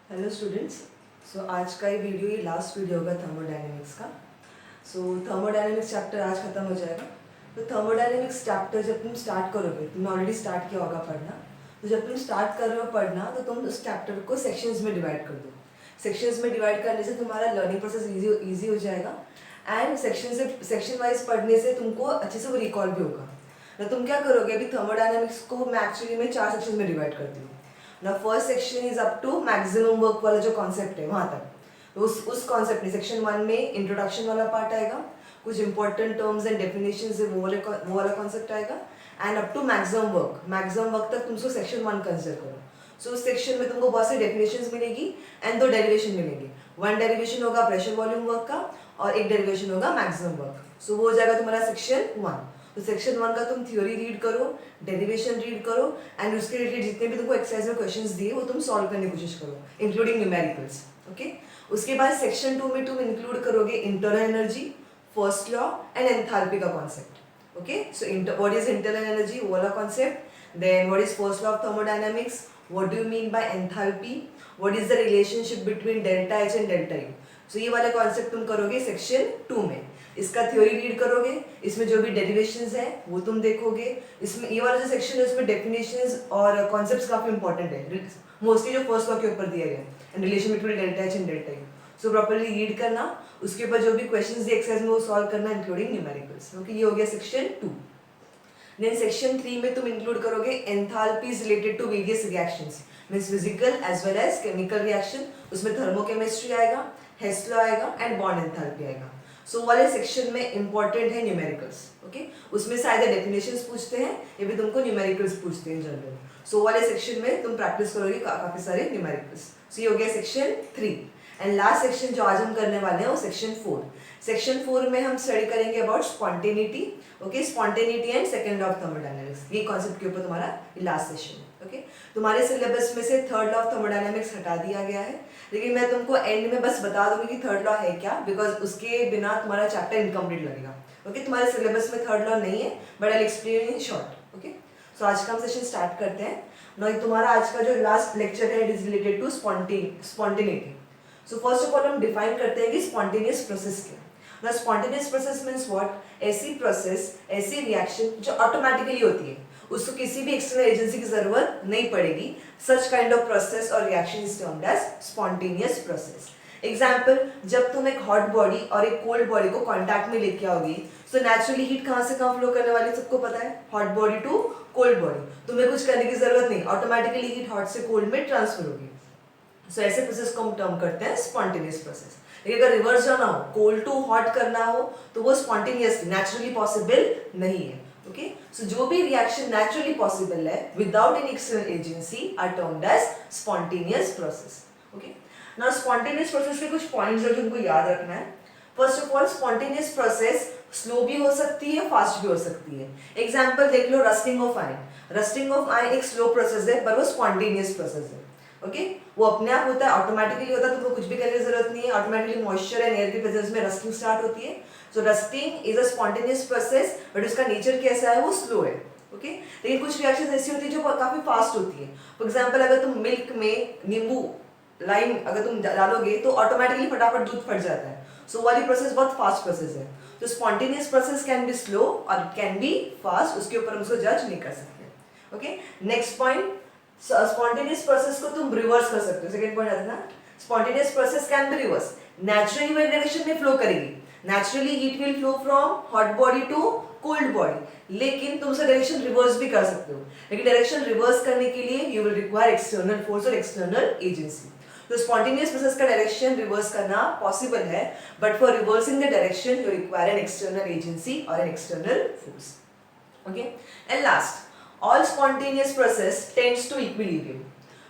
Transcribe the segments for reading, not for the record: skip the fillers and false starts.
Hello students. आज का ये वीडियो ही लास्ट वीडियो होगा थर्मोडायनेमिक्स का। थर्मोडायनेमिक्स चैप्टर आज खत्म हो जाएगा। तो थर्मोडायनेमिक्स चैप्टर जब तुम स्टार्ट करोगे, तुमने ऑलरेडी स्टार्ट किया होगा पढ़ना, तो जब तुम स्टार्ट कर रहे हो पढ़ना तो तुम उस चैप्टर को सेक्शंस में डिवाइड कर दो। सेक्शंस में डिवाइड करने से तुम्हारा लर्निंग प्रोसेस ईजी हो जाएगा एंड सेक्शन वाइज पढ़ने से तुमको अच्छे से वो रिकॉल भी होगा। तो तुम क्या करोगे, अभी थर्मोडायनेमिक्स को मैं एक्चुअली में 4 सेक्शन में डिवाइड करती हूँ ना। First section is up to maximum work वाला जो कॉन्सेप्ट है वहाँ तक। तो उस कॉन्सेप्ट में सेक्शन 1 में इंट्रोडक्शन वाला पार्ट आएगा, कुछ इंपॉर्टेंट टर्म्स एंड डेफिनेशन है वो वाला कॉन्सेप्ट आएगा and up to maximum work तक तुम उसको सेक्शन 1 कंसिडर करो। उस सेक्शन में तुमको बहुत सी डेफिनेशंस मिलेगी एंड 2 डेरिवेशन मिलेंगे। 1 डेरिवेशन होगा प्रेशर वॉल्यूम वर्क का और 1 डेरिवेशन होगा मैक्सिमम वर्क। वो हो जाएगा तुम्हारा सेक्शन 1। तो सेक्शन 1 का तुम थ्योरी रीड करो, डेरिवेशन रीड करो एंड उसके रिलेटेड जितने भी तुमको एक्सरसाइज में क्वेश्चंस दिए वो तुम सॉल्व करने की कोशिश करो, इंक्लूडिंग न्यूमेरिकल्स। ओके, उसके बाद सेक्शन 2 में तुम इंक्लूड करोगे internal energy, first law and enthalpy का concept. Okay, so what is internal energy, वो वाला concept. Then what is first law of thermodynamics, what do you mean by enthalpy, what is the relationship between delta H and delta U. So ये वाले concept तुम करोगे section 2 में। इसका theory read करोगे, इसमें जो भी डेरिवेशंस है वो तुम देखोगे। इसमें ये वाला जो सेक्शन है उसमें डेफिनेशंस और कॉन्सेप्ट्स काफी इंपॉर्टेंट है, मोस्टली जो फर्स्ट लॉ के ऊपर दिए गए and relation between delta H and delta U. So properly read करना, उसके ऊपर जो भी क्वेश्चंस दिए एक्सरसाइज में वो सॉल्व करना इंक्लूडिंग न्यूमेरिकल्स। ओके, ये हो गया सेक्शन 2। देन सेक्शन 3 में तुम इंक्लूड करोगे enthalpies related to various reactions, means physical as well as chemical reaction. उसमें थर्मोकेमिस्ट्री आएगा, हेस लॉ आएगा एंड बॉन्ड एंथैल्पी आएगा। सो वाले सेक्शन में इंपॉर्टेंट है न्यूमेरिकल्स। ओके, उसमें शायद डेफिनेशंस पूछते हैं या भी तुमको न्यूमेरिकल्स पूछते हैं जनरल। सो वाले सेक्शन में तुम प्रैक्टिस करोगे काफी सारे न्यूमेरिकल्स। सो ये हो गया सेक्शन 3 एंड लास्ट सेक्शन जो आज हम करने वाले हैं वो सेक्शन 4। सेक्शन 4 में हम स्टडी करेंगे about spontaneity. Okay, spontaneity and second law of thermodynamics, ये कॉन्सेप्ट के ऊपर तुम्हारा लास्ट सेशन। ओके, तुम्हारे सिलेबस में से थर्ड लॉ ऑफ थर्मोडायनामिक्स हटा दिया गया है, लेकिन मैं तुमको एंड में बस बता दूंगी कि थर्ड लॉ है क्या, बिकॉज उसके बिना तुम्हारा चैप्टर इनकम्प्लीट लगेगा। ओके, तुम्हारे सिलेबस में थर्ड लॉ नहीं है but I explain in short. Okay, so आज का हम सेशन स्टार्ट करते हैं ना। तुम्हारा आज का जो लास्ट लेक्चर है it is related to spontaneity. So first of all हम डिफाइन करते हैं कि स्पॉन्टेनियस प्रोसेस क्या है। ना स्पॉन्टेनियस प्रोसेस मींस व्हाट, ऐसी प्रोसेस, ऐसी रिएक्शन जो ऑटोमेटिकली होती है, उसको किसी भी एक्सटर्नल एजेंसी की जरूरत नहीं पड़ेगी। सच काइंड ऑफ प्रोसेस और reaction is termed as spontaneous process. Example, जब तुम एक हॉट बॉडी और एक कोल्ड बॉडी को कांटेक्ट में लेके आओगी तो नेचुरली हीट कहाँ से कहाँ फ्लो करने वाली, सबको पता है, hot body to cold body. तुम्हें कुछ करने की जरूरत नहीं, ऑटोमेटिकली हीट हॉट से कोल्ड में ट्रांसफर होगी। सो ऐसे प्रोसेस को हम टर्म करते हैं स्पॉन्टेनियस प्रोसेस। लेकिन अगर रिवर्स जाना हो, कोल्ड टू हॉट करना हो, तो वो स्पॉन्टेनियस नेचुरली पॉसिबल नहीं है। ओके, सो जो भी रिएक्शन नेचुरली पॉसिबल है without any external agency are termed as spontaneous process. Okay, now spontaneous process के कुछ पॉइंट्स जो तुमको याद रखना है। First of all, spontaneous process slow भी हो सकती है, फास्ट भी हो सकती है। एग्जांपल देख लो, rusting of iron. Rusting of iron एक स्लो प्रोसेस है पर वो स्पॉन्टेनियस प्रोसेस है। ओके, वो अपने आप होता है, ऑटोमेटिकली होता है, तुमको कुछ भी करने की जरूरत नहीं है। ऑटोमेटिकली मॉइस्चर एंड एयर की प्रेजेंस में रस्टिंग स्टार्ट होती है। So rusting is a spontaneous process but उसका नेचर कैसा है, वो स्लो है। ओके, लेकिन कुछ रिएक्शंस ऐसी होती है जो काफी फास्ट होती है। फॉर एग्जांपल, अगर तुम मिल्क में नींबू लाइम अगर तुम डालोगे तो ऑटोमेटिकली फटाफट दूध फट जाता है। सो वाली प्रोसेस बहुत फास्ट प्रोसेस है। तो spontaneous process can be slow और इट कैन बी फास्ट, उसके ऊपर हम उसको जज नहीं कर सकते। Okay, next point, spontaneous process को तुम रिवर्स कर सकते हो। सेकंड पॉइंट आता है ना, spontaneous process can be reverse. Naturally वो डायरेक्शन में फ्लो करेगी, naturally heat will flow from hot body to cold body, लेकिन तुम उसका डायरेक्शन रिवर्स भी कर सकते हो। लेकिन डायरेक्शन रिवर्स करने के लिए you will require external force और एक्सटर्नल एजेंसी। तो स्पॉन्टेनियस प्रोसेस का डायरेक्शन रिवर्स करना पॉसिबल है, but for reversing the direction you require an external agency और an external force. Okay, and last, all spontaneous process tends to equilibrium.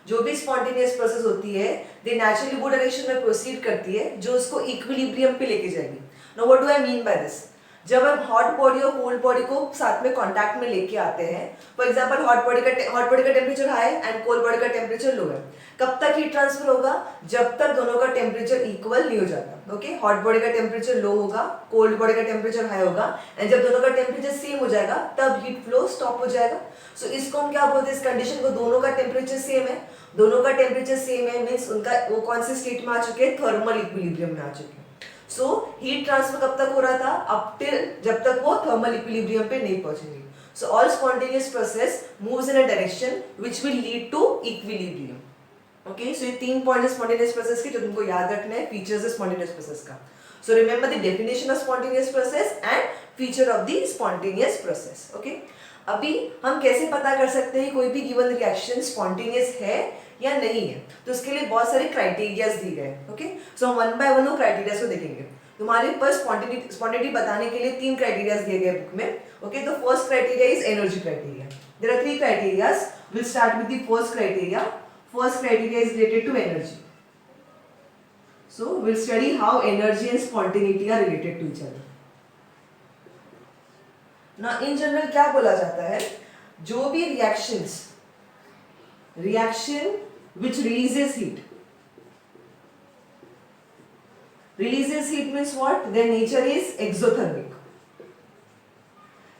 जो भी spontaneous process होती है they naturally वो direction में प्रोसीड करती है जो उसको इक्विलिब्रियम पे लेके जाएगी। Now what do I mean by this, जब हम हॉट बॉडी और कोल्ड बॉडी को साथ में कांटेक्ट में लेके आते हैं, फॉर एग्जांपल हॉट बॉडी का temperature high and cold body का टेम्परेचर लो है, कब तक हीट ट्रांसफर होगा? जब तक दोनों का टेम्परेचर इक्वल नहीं हो जाता। ओके, हॉट बॉडी का टेम्परेचर लो होगा, कोल्ड बॉडी का टेम्परेचर हाई होगा, एंड जब दोनों का टेम्परेचर सेम हो जाएगा तब हीट फ्लो स्टॉप हो जाएगा। सो इसको हम क्या बोलते हैं, इस कंडीशन को, दोनों का टेम्परेचर सेम है, दोनों का टेम्परेचर सेम है मीन्स उनका वो कौन से स्टेट में आ चुके हैं, थर्मल इक्विलिब्रियम में आ चुके हैं। सो हीट ट्रांसफर कब तक हो रहा था? अप टिल जब तक वो थर्मल इक्विलिब्रियम पे नहीं पहुंचेंगे। So all spontaneous process moves in a direction which will lead to equilibrium. Okay, so ये 3 पॉइंट है स्पॉन्टेनियस प्रोसेस के जो तुमको याद रखना है, फीचर्स है स्पॉन्टेनियस प्रोसेस का। So remember the definition of spontaneous process and feature of the spontaneous process. Okay, अभी हम कैसे पता कर सकते हैं कोई भी गिवन रिएक्शन स्पॉन्टेनियस है या नहीं है? तो उसके लिए बहुत सारे क्राइटेरियाज दिए गए। ओके, सो हम वन बाय वन वो क्राइटेरियाज को देखेंगे। तुम्हारे ऊपर स्पॉन्टेनिटी बताने के लिए 3 क्राइटेरियाज दिए गए बुक में। ओके, तो first criteria is energy criteria. There are 3 criterias, will start with the first criteria. First criteria is related to energy. So we'll study how energy and spontaneity are related to each other. Now in general क्या बोला जाता है, जो भी reaction which releases heat means what? Their nature is exothermic.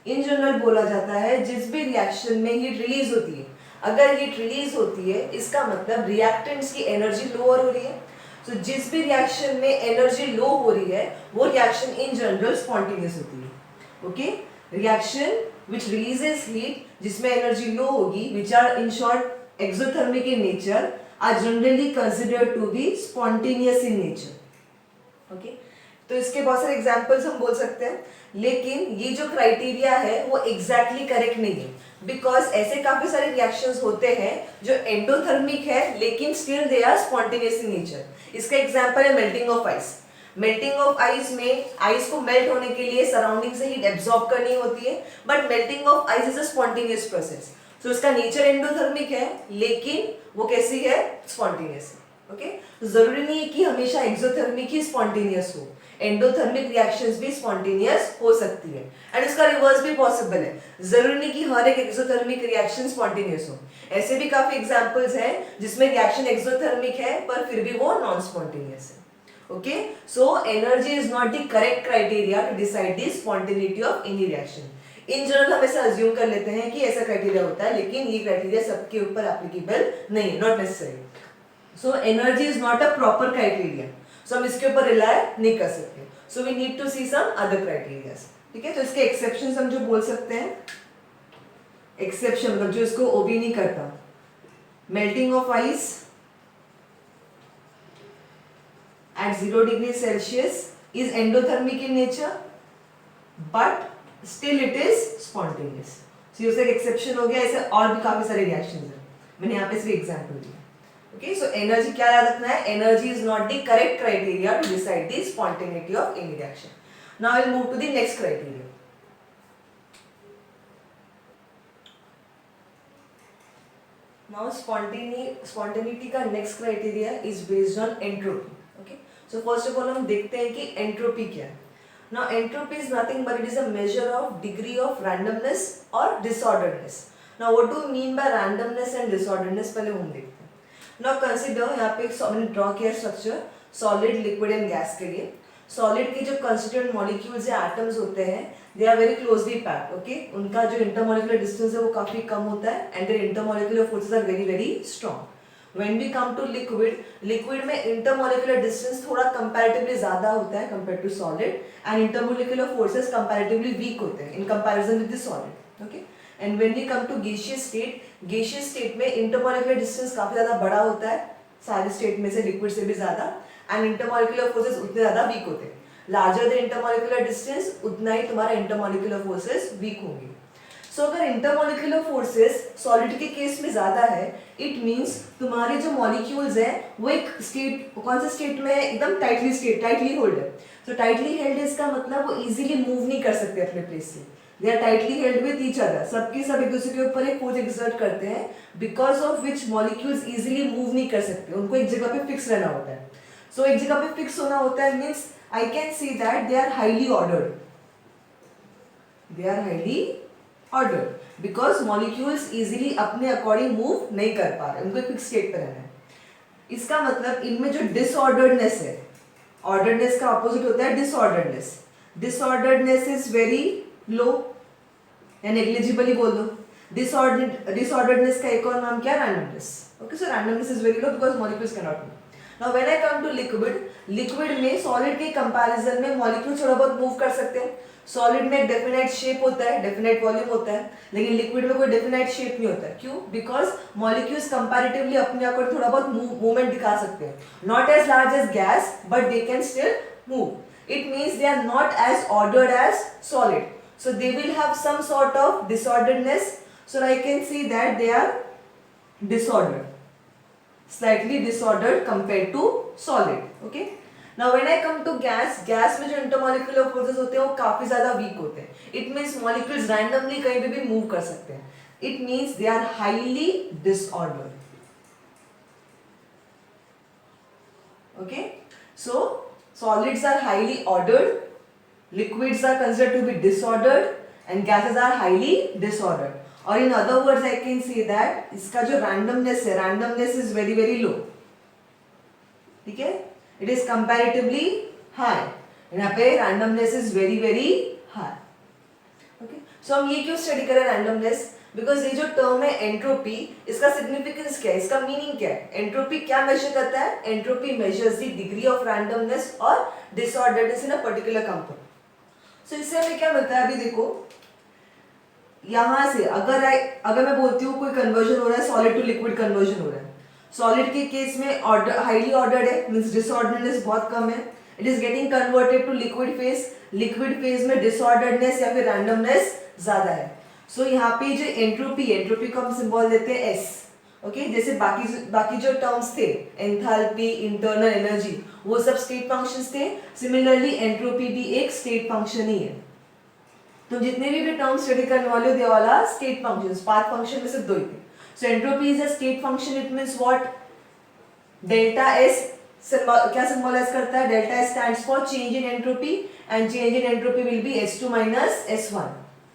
In general बोला जाता है जिस भी रिएक्शन में हीट रिलीज होती है, अगर हीट रिलीज होती है इसका मतलब रिएक्टेंट्स की एनर्जी लोअर हो रही है। तो जिस भी रिएक्शन में एनर्जी लो हो रही है वो रिएक्शन इन जनरल स्पॉन्टेनियस होती है। Okay, reaction which releases heat जिसमें एनर्जी लो होगी, which are in short exothermic in nature, are generally considered to be spontaneous in nature. Okay, तो इसके बहुत सारे एग्जांपल्स हम बोल सकते हैं, लेकिन ये जो क्राइटेरिया है वो एग्जैक्टली करेक्ट नहीं है, बिकॉज ऐसे काफी सारे रिएक्शंस होते हैं जो एंडोथर्मिक है लेकिन still they are spontaneous in nature. इसका एग्जांपल है melting of ice. Melting of ice में आइस को मेल्ट होने के लिए सराउंडिंग से हीट एब्जॉर्ब करनी होती है, but melting of ice is a spontaneous process. So इसका नेचर एंडोथर्मिक है लेकिन वो कैसी है, स्पॉन्टेनियस है। ओके, जरूरी नहीं है कि हमेशा एक्सोथर्मिक ही स्पॉन्टेनियस हो, एंडोथर्मिक रिएक्शंस भी स्पॉन्टेनियस हो सकती है, एंड उसका रिवर्स भी पॉसिबल है। जरूरी नहीं कि हर एक एक्सोथर्मिक रिएक्शन स्पॉन्टेनियस हो। ऐसे भी काफी एग्जांपल्स हैं जिसमें रिएक्शन एक्सोथर्मिक है पर फिर भी वो नॉन स्पॉन्टेनियस है। Okay, so energy is not the correct criteria to decide the spontaneity of any reaction. In general हम ऐसा अज्यूम कर लेते हैं कि ऐसा क्राइटेरिया होता है, लेकिन ये क्राइटेरिया सबके ऊपर एप्लीकेबल नहीं है, not necessary. So energy is not a proper criteria, so हम इसके ऊपर रिलाय नहीं कर सकते। So we need to see some other criterias. ठीक है, तो इसके एक्सेप्शंस हम जो बोल सकते हैं, एक्सेप्शन मतलब जो इसको ओबी नहीं करता, melting of ice at 0 degree Celsius is endothermic in nature, but still it is spontaneous. So ये उसका एक एक्सेप्शन हो गया। ऐसे और भी काफी सारे रिएक्शंस हैं, मैंने यहाँ पे सिर्फ एग्जांपल दिया। Okay, so energy क्या याद रखना है, energy is not the correct criteria to decide the spontaneity of any reaction. Now I will move to the next criteria. Now spontaneity का next criteria is based on entropy. Okay, so first of all हम देखते हैं कि entropy क्या है। Now entropy is nothing but it is a measure of degree of randomness or disorderedness. Now what do we mean by randomness and disorderedness, पहले हम देखते हैं। Now consider यहाँ पे मैंने ड्रॉ किया structure solid, liquid and gas के लिए। सॉलिड के जो कंस्टिट्यूएंट मॉलिक्यूल्स या एटम्स होते हैं they are very closely packed. Okay, उनका जो इंटरमॉलिक्यूलर डिस्टेंस है वो काफी कम होता है and their intermolecular forces are very very strong. When we come to liquid, liquid में इंटरमॉलिक्यूलर डिस्टेंस थोड़ा कंपैरेटिवली ज्यादा होता है compare to solid, and intermolecular forces comparatively weak होते हैं in comparison with the solid. Okay, and when we come to gaseous state में intermolecular distance काफी ज्यादा बड़ा होता है सारे स्टेट में से, लिक्विड से भी ज्यादा, एंड इंटरमॉलिक्यूलर फोर्सेस उतने ज्यादा वीक होते हैं। लार्जर द इंटरमॉलिक्यूलर डिस्टेंस उतना ही तुम्हारा इंटरमॉलिक्यूलर फोर्सेस वीक होंगे। सो अगर इंटरमॉलिक्यूलर फोर्सेस सॉलिड के केस में ज्यादा है, इट मींस तुम्हारे जो मॉलिक्यूल्स हैं वो एक स्टेट, कौन सा स्टेट में, एकदम टाइटली होल्ड है। सो टाइटली हेल्ड इसका मतलब वो इजीली मूव नहीं कर सकते अपने प्लेस से, they are tightly held with each other, सबके सब एक दूसरे के ऊपर एक फोर्स एक्सर्ट करते हैं, because of which molecules easily move नहीं कर सकते, उनको एक जगह पे फिक्स रहना होता है। सो एक जगह पे फिक्स होना होता है means I can see that they are highly ordered. They are highly ordered because molecules easily अपने अकॉर्डिंग मूव नहीं कर पा रहे, उनको एक फिक्स स्टेट पे रहना है। इसका मतलब इनमें जो डिसऑर्डर्डनेस है, ऑर्डर्डनेस का ऑपोजिट होता है डिसऑर्डर्डनेस, डिसऑर्डर्डनेस इज वेरी लो या नेग्लिजिबल ही बोल दो। डिसऑर्डर्डनेस का एक और नाम क्या है? Randomness. Okay, so randomness is very low because molecules can not move. Now when I come to liquid, liquid में सॉलिड के कंपैरिजन में मॉलिक्यूल थोड़ा बहुत मूव कर सकते हैं। सॉलिड में एक डेफिनेट शेप होता है, डेफिनेट वॉल्यूम होता है, लेकिन लिक्विड में कोई डेफिनेट शेप नहीं होता है। क्यों? बिकॉज मॉलिक्यूल्स कंपैरेटिवली अपने आप को थोड़ा बहुत मूवमेंट दिखा सकते हैं, not as large as gas but they can still move. It means they are not as ordered as solid, so they will have some sort of disorderedness, so I can see that they are disordered, slightly disordered compared to solid. Okay, now when I come to gas, gas में जो intermolecular forces होते हैं वो काफी ज्यादा weak होते हैं। It means molecules randomly कहीं पे भी move कर सकते हैं। It means they are highly disordered. Okay, so solids are highly ordered, liquids are considered to be disordered and gases are highly disordered. Or in other words I can say that इसका जो randomness है, randomness is very very low, ठीक है, it is comparatively high, यहाँ पे randomness is very very high. Okay, so हम ये क्यों स्टडी करें randomness? बिकॉज ये जो टर्म है एंट्रोपी, इसका सिग्निफिकेंस क्या है, इसका मीनिंग क्या है? एंट्रोपी क्या मेजर करता है? Entropy measures the degree of randomness और डिसऑर्डर्डनेस इन अ पर्टिकुलर कंपाउंड। सो इससे हमें क्या मिलता है? अभी देखो यहां से अगर मैं बोलती हूँ कोई कन्वर्जन हो रहा है, सॉलिड टू लिक्विड कन्वर्जन हो रहा है, सॉलिड के केस में ऑर्डर हाईली ऑर्डर्ड है, मींस डिसऑर्डर्डनेस बहुत कम है, it is getting converted to liquid phase, liquid phase में डिसऑर्डर्डनेस या फिर रैंडमनेस ज्यादा है। सो यहाँ पे जो एंट्रोपी को हम सिंबल देते हैं एस। ओके, जैसे बाकी जो टर्म्स थे, एंथैल्पी, इंटरनल एनर्जी, वो सब स्टेट फंक्शंस थे। सिमिलरली एंट्रोपी भी एक स्टेट फंक्शन ही है। तो जितने भी टर्म्स स्टडी करने वाले हो दे वाला स्टेट फंक्शंस, पाथ फंक्शन में सिर्फ दो ही थे। So entropy is a state function, it means what? Delta S क्या सिंबलाइज करता है? Delta S stands for change in entropy and change in entropy will be S2 minus S1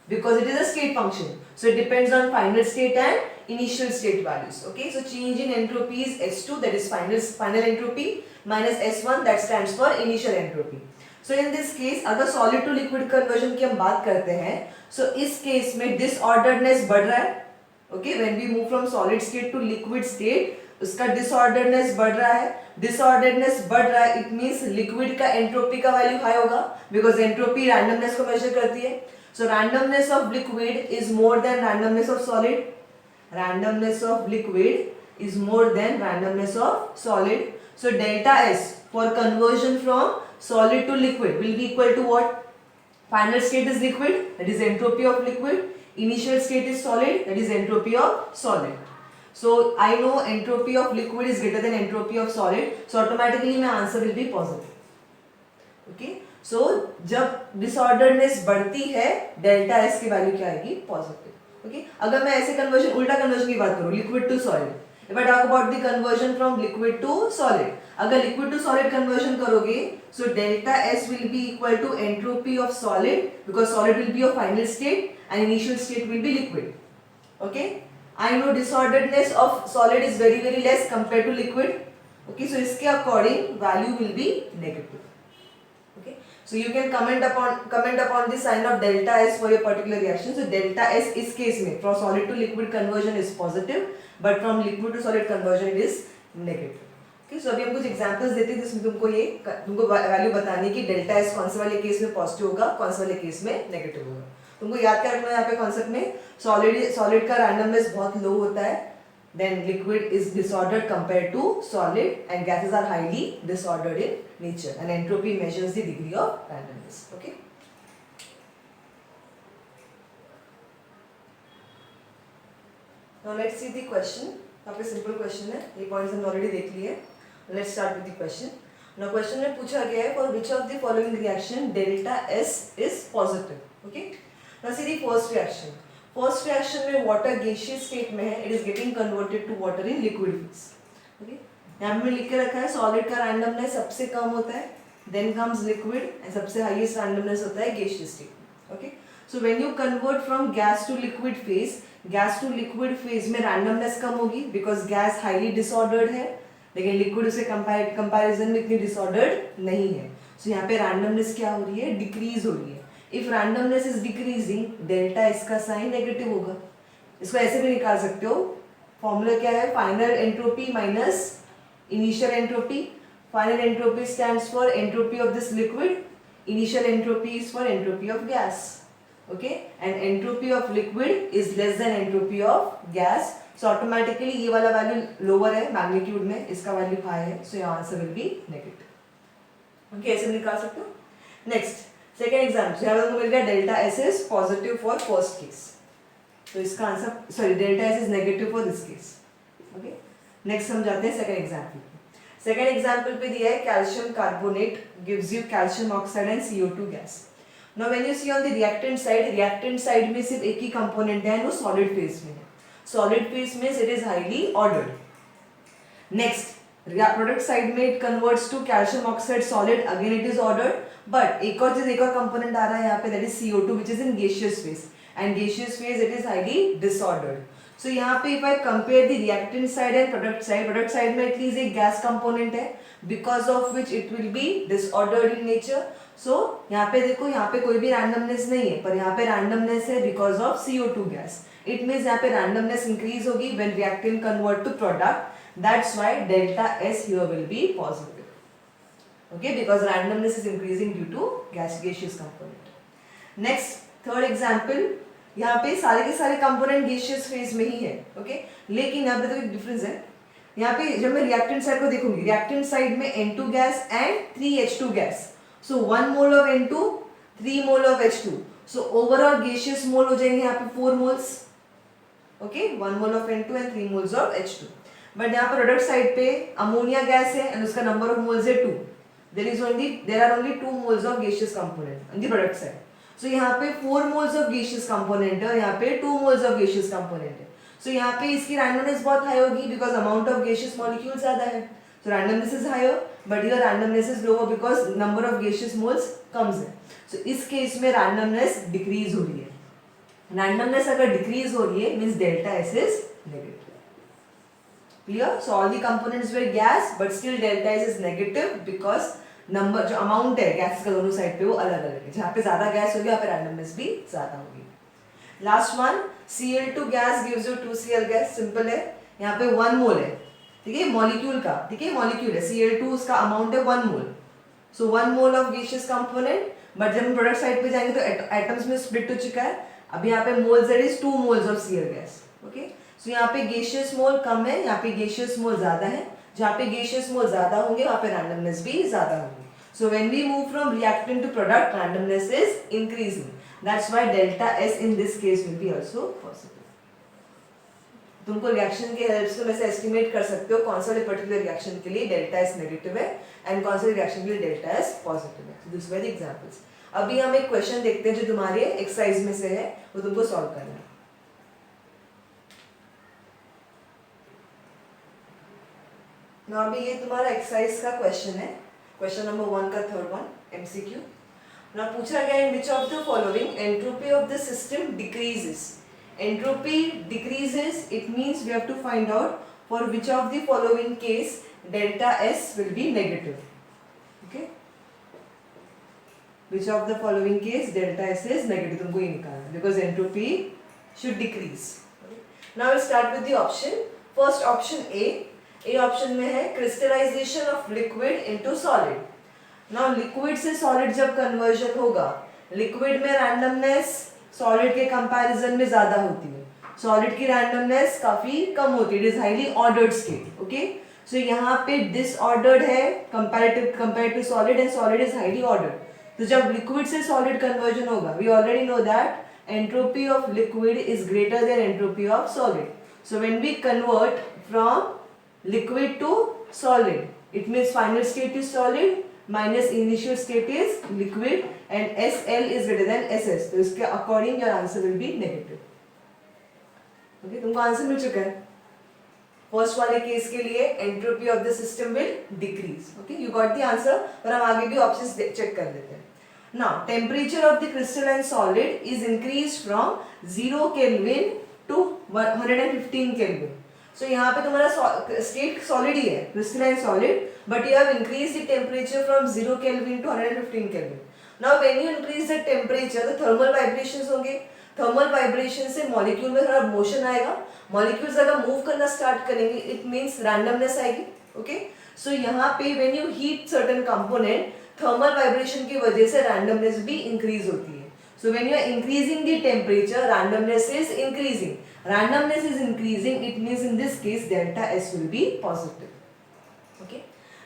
because it is a state function, so it depends on final state and initial state values. Okay, so change in entropy is S2, that is final entropy, minus S1 that stands for initial entropy. So in this case अगर solid to liquid conversion की हम बात करते हैं, so इस case में disorderedness बढ़ रहा है। Okay, when we move from solid state to liquid state, उसका disorderedness बढ़ रहा है। disorderedness बढ़ रहा है, it means liquid का entropy का वैल्यू हाई होगा, because entropy randomness को मेजर करती है। So randomness of liquid is more than randomness of solid. Randomness of liquid is more than randomness of solid. So delta S for conversion from solid to liquid will be equal to what? Final state is liquid, that is entropy of liquid. Initial state is solid, that is entropy of solid. So I know entropy of liquid is greater than entropy of solid. So automatically my answer will be positive. Okay. सो जब disorderness बढ़ती है, delta S की value क्या आएगी? Positive. Okay, अगर मैं ऐसे conversion, उल्टा कन्वर्जन की बात करूं, liquid to solid, if I talk about the conversion from liquid to solid, अगर लिक्विड टू सॉलिड कन्वर्जन करोगे, so delta S will be equal to entropy of solid, because solid will be of final state and initial state will be liquid. Okay, I know disorderness of solid is very very less compare to liquid. Okay, so इसके according value will be negative. So you can comment upon the sign of delta S for your particular reaction. So delta S इस case में from solid to liquid conversion is positive, but from liquid to solid conversion it is negative. Okay, so अभी हम कुछ examples देते हैं जिसमें तुमको value बतानी है कि delta S कौन से वाले केस में पॉजिटिव होगा, कौन से वाले केस में नेगेटिव होगा। तुमको याद क्या रखना है यहाँ पे कॉन्सेप्ट में? सॉलिड का रैंडमनेस बहुत लो होता है, then liquid is disordered compared to solid, and gases are highly disordered in nature, and entropy measures the degree of randomness. Okay, now let's see the question. काफी simple question है, ये points हमने already देख लिए। Let's start with the question. Now question में पूछा गया है for which of the following reaction delta S is positive. Okay, now see the first reaction. First reaction में वाटर गैसियस स्टेट में है, it is getting converted to water in liquid phase. Okay, यहाँ पे लिख के रखा है solid का रैंडमनेस सबसे कम होता है, देन कम्स लिक्विड एंड सबसे हाईएस्ट रैंडमनेस होता है gaseous state. Okay, so when you convert from gas to liquid phase, gas to liquid phase में रैंडमनेस कम होगी बिकॉज गैस हाईली डिसऑर्डर्ड है, लेकिन लिक्विड से कंपैरिजन में इतनी डिसऑर्डर्ड नहीं है। सो यहाँ पे रैंडमनेस क्या हो रही है, डिक्रीज हो रही है। If randomness is decreasing, delta इसका साइन नेगेटिव होगा। इसको ऐसे भी निकाल सकते हो, फॉर्मूला क्या है, final entropy minus initial entropy. Final entropy stands for entropy of this liquid, initial entropy is for entropy of gas, okay, and entropy of liquid is less then entropy of gas. So automatically ये वाला value lower है magnitude में, इसका value high है, so your answer will be negative. Okay, ऐसे निकाल सकते हो। नेक्स्ट सेकेंड एग्जाम्पल, यहाँ पर मिल गया delta S is positive for first case, तो इसका answer sorry delta S is negative for this case. Okay, next हम जाते हैं सेकेंड एग्जाम्पल। सेकेंड एग्जाम्पल पे दिया है calcium carbonate gives you calcium oxide and CO2 gas. Now when you see on the reactant side में सिर्फ एक ही component है, वो सॉलिड फेज में है। Solid phase means it is highly ordered. Next product side में it converts to calcium oxide solid, again it is ordered, but एक और कंपोनेंट आ रहा है यहाँ पे, that is CO2 which is in gaseous phase, and gaseous phase it is highly disordered. So यहाँ पे if I compare the reactant side and product side में एटलीस्ट एक गैस कंपोनेंट है because of which it will be disordered in nature. So यहाँ पे देखो, यहाँ पे कोई भी रैंडमनेस नहीं है, पर यहाँ पे रैंडमनेस है because of CO2 gas. It means यहाँ पे रैंडमनेस इंक्रीज होगी when reactant convert to product, that's why delta S here will be positive, okay, because randomness is increasing due to gaseous component. Next third example, यहाँ पे सारे के सारे component gaseous phase में ही है, ओके, लेकिन यहाँ पे तो एक डिफरेंस है। यहाँ पे जब मैं रिएक्टेंट साइड को देखूंगी, रिएक्टेंट साइड में N2 gas and 3H2 gas, so 1 mole of N2, 3 mole of H2, so overall gaseous mole हो जाएंगे यहाँ पे 4 moles, okay, 1 mole of N2 and 3 moles of H2। But यहाँ पर प्रोडक्ट साइड पे अमोनिया गैस है and उसका number of moles है 2, there are only 2 moles of gaseous component on the product side. So यहाँ पे 4 मोल्स ऑफ गैसियस कंपोनेंट है, यहाँ पे 2 मोल्स ऑफ गैसियस कंपोनेंट है। सो यहाँ पे इसकी रैंडमनेस बहुत हाई होगी because amount of gaseous molecule ज्यादा है, so randomness is higher, but your randomness is lower because number of gaseous moles comes है। सो इस केस में रैंडमनेस डिक्रीज हो रही है। रैंडमनेस अगर डिक्रीज हो रही है means delta S is negative. Clear? So all the components were gas but still delta S is negative because number जो अमाउंट है गैस का दोनों साइड पे वो अलग अलग है। जहाँ पे ज्यादा गैस होगी वहाँ पे रैंडमनेस भी ज्यादा होगी। Last one, Cl2 gas gives you 2Cl gas, simple है। यहाँ पे 1 मोल है, ठीक है, मॉलिक्यूल का, ठीक है, मॉलिक्यूल है Cl2, उसका अमाउंट है 1 मोल, सो 1 mole of gaseous component. But जब हम प्रोडक्ट साइड पे जाएंगे तो एटम्स में स्प्लिट हो चुका है। अभी यहाँ पे moles that is 2 moles of Cl gas, okay. So यहाँ पे गैसियस मोल कम है, यहाँ पे गैसियस मोल ज्यादा है। जहाँ पे गैसियस मोल ज्यादा होंगे वहाँ पे रैंडमनेस भी ज्यादा होगी। So when we move from reactant to product, randomness is increasing. That's why delta S in this case will be also positive. तुमको रिएक्शन के हेल्प से वैसे एस्टिमेट कर सकते हो कौन सा पर्टिकुलर रिएक्शन के लिए डेल्टा एस नेगेटिव है एंड कौन सा रिएक्शन के लिए डेल्टा एस पॉजिटिव है। This were the examples. अभी हम एक क्वेश्चन देखते हैं जो तुम्हारे एक्सरसाइज में से है, वो तुमको सॉल्व करना है। ना अभी ये तुम्हारा एक्सरसाइज का क्वेश्चन है, क्वेश्चन नंबर 1 का थर्ड वन MCQ। ना पूछा गया in which of the following entropy of the system decreases. Entropy decreases, it means we have to find out for which of the following case delta S will be negative, okay, which of the following case delta S is negative, तुमको ये निकालना because entropy should decrease. Now will start with the option. First option A option में है crystallization of liquid into solid. Now liquid से solid जब conversion होगा, liquid में randomness solid के कंपैरिजन में ज्यादा होती है, सॉलिड की रैंडमनेस काफी कम होती है, it is highly ordered state, okay. So यहाँ पे डिसऑर्डर्ड है comparative to solid and solid is highly ordered. तो जब लिक्विड से सॉलिड कन्वर्जन होगा, we already know that entropy of liquid is greater than entropy of solid. So when we convert from liquid to solid, it means final state is solid minus initial state is liquid and SL is greater than SS, तो इसके according your answer will be negative, okay। तुमको answer मिल चुका है। First वाले case के लिए entropy of the system will decrease, okay, you got the answer. और हम आगे भी ऑप्शंस चेक कर लेते हैं। Now temperature of the crystalline solid is increased from 0 Kelvin to 115 Kelvin. So यहाँ पे तुम्हारा स्टेट सॉलिड ही है, crystalline solid, but you have increase the temperature from 0 kelvin to 115 kelvin. Now when you increase the temperature तो thermal vibrations होंगे. Thermal vibration से molecule में थोड़ा मोशन आएगा. मॉलिक्यूल्स अगर मूव करना स्टार्ट करेंगे इट मींस रैंडमनेस आएगी. ओके, सो यहाँ पे when you heat certain component, thermal vibration की वजह से रैंडमनेस भी इंक्रीज होती है. So when you are increasing the temperature, randomness is increasing. Randomness is increasing. It means in this case delta S will be positive. Okay.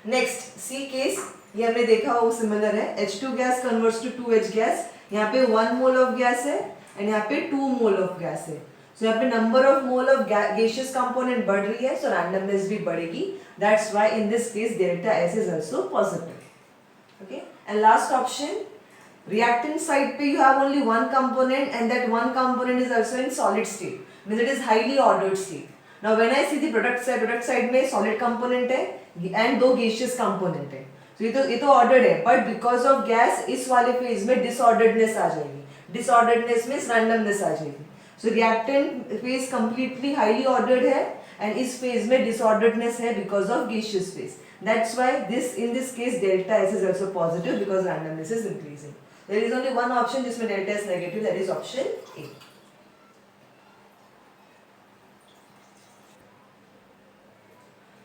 Next, C case. ये हमने देखा वो सिमिलर है. H2 gas converts to 2H gas. यहाँ पे 1 mole of gas है and यहाँ पे 2 mole of gas है. So यहाँ पे number of mole of gaseous component बढ़ रही है, so randomness भी बढ़ेगी. That's why in this case delta S is also positive. Okay. And last option. Reactant side पे you have only one component and that one component is also in solid state, means it is highly ordered state. Now when I see the product side में solid component है and दो gaseous component है, so ये तो ordered है, but because of gas इस वाले phase में disorderedness आ जाएगी. Disorderedness means randomness आ जाएगी. So reactant phase completely highly ordered है and इस phase में disorderedness है because of gaseous phase. That's why in this case delta S is also positive because randomness is increasing. There is only one option जिसमें delta S negative, that is option A.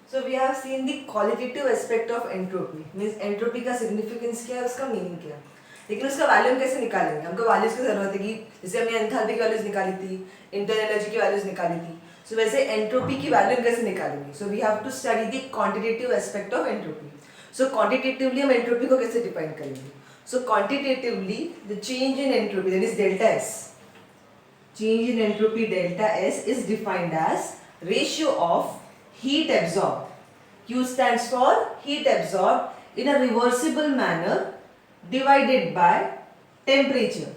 So we have seen the qualitative aspect of entropy. Means entropy का significance क्या है, उसका meaning क्या है. लेकिन उसका value कैसे निकालेंगे. हमको वैल्यूज की जरूरत है कि जैसे हमने एंथैल्पी की वैल्यूज निकाली थी, इंटरनल एनर्जी की वैल्यूज निकाली थी. So वैसे एंट्रोपी की वैल्यू कैसे निकालेंगे. So we have to study the quantitative aspect of entropy. So quantitatively हम एंट्रोपी को कैसे डिफाइन करेंगे. So quantitatively the change in entropy, that is delta S. Change in entropy delta S is defined as ratio of heat absorbed. Q stands for heat absorbed in a reversible manner divided by temperature.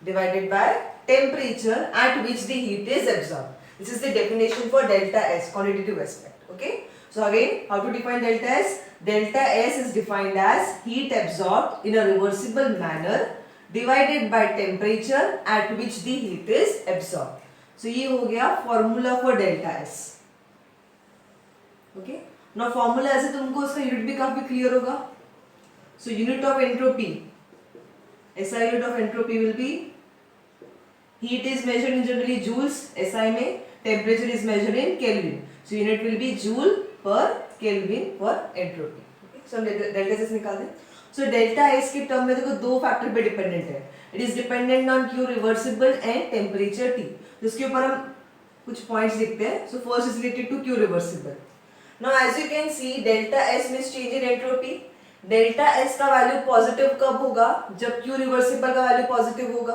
Divided by temperature at which the heat is absorbed. This is the definition for delta S, quantitative aspect. Okay. So again, how to define delta S? Delta S is defined as heat absorbed in a reversible manner divided by temperature at which the heat is absorbed. So ये हो गया formula for delta S. Okay. Now formula ऐसे तुमको उसका unit भी काफी clear होगा. So unit of entropy, SI unit of entropy will be, heat is measured in generally joules, SI में, temperature is measured in Kelvin. So unit will be joule per Kelvin for entropy. Okay. So हम delta S निकाल दें. So delta S के term में देखो दो factor पे dependent है. It is dependent on Q reversible and temperature T. तो इसके ऊपर हम कुछ पॉइंट्स लिखते हैं. So first is related to Q reversible. Now as you can see delta S means change in entropy. Delta S का value positive कब होगा, जब क्यू रिवर्सिबल का वैल्यू पॉजिटिव होगा.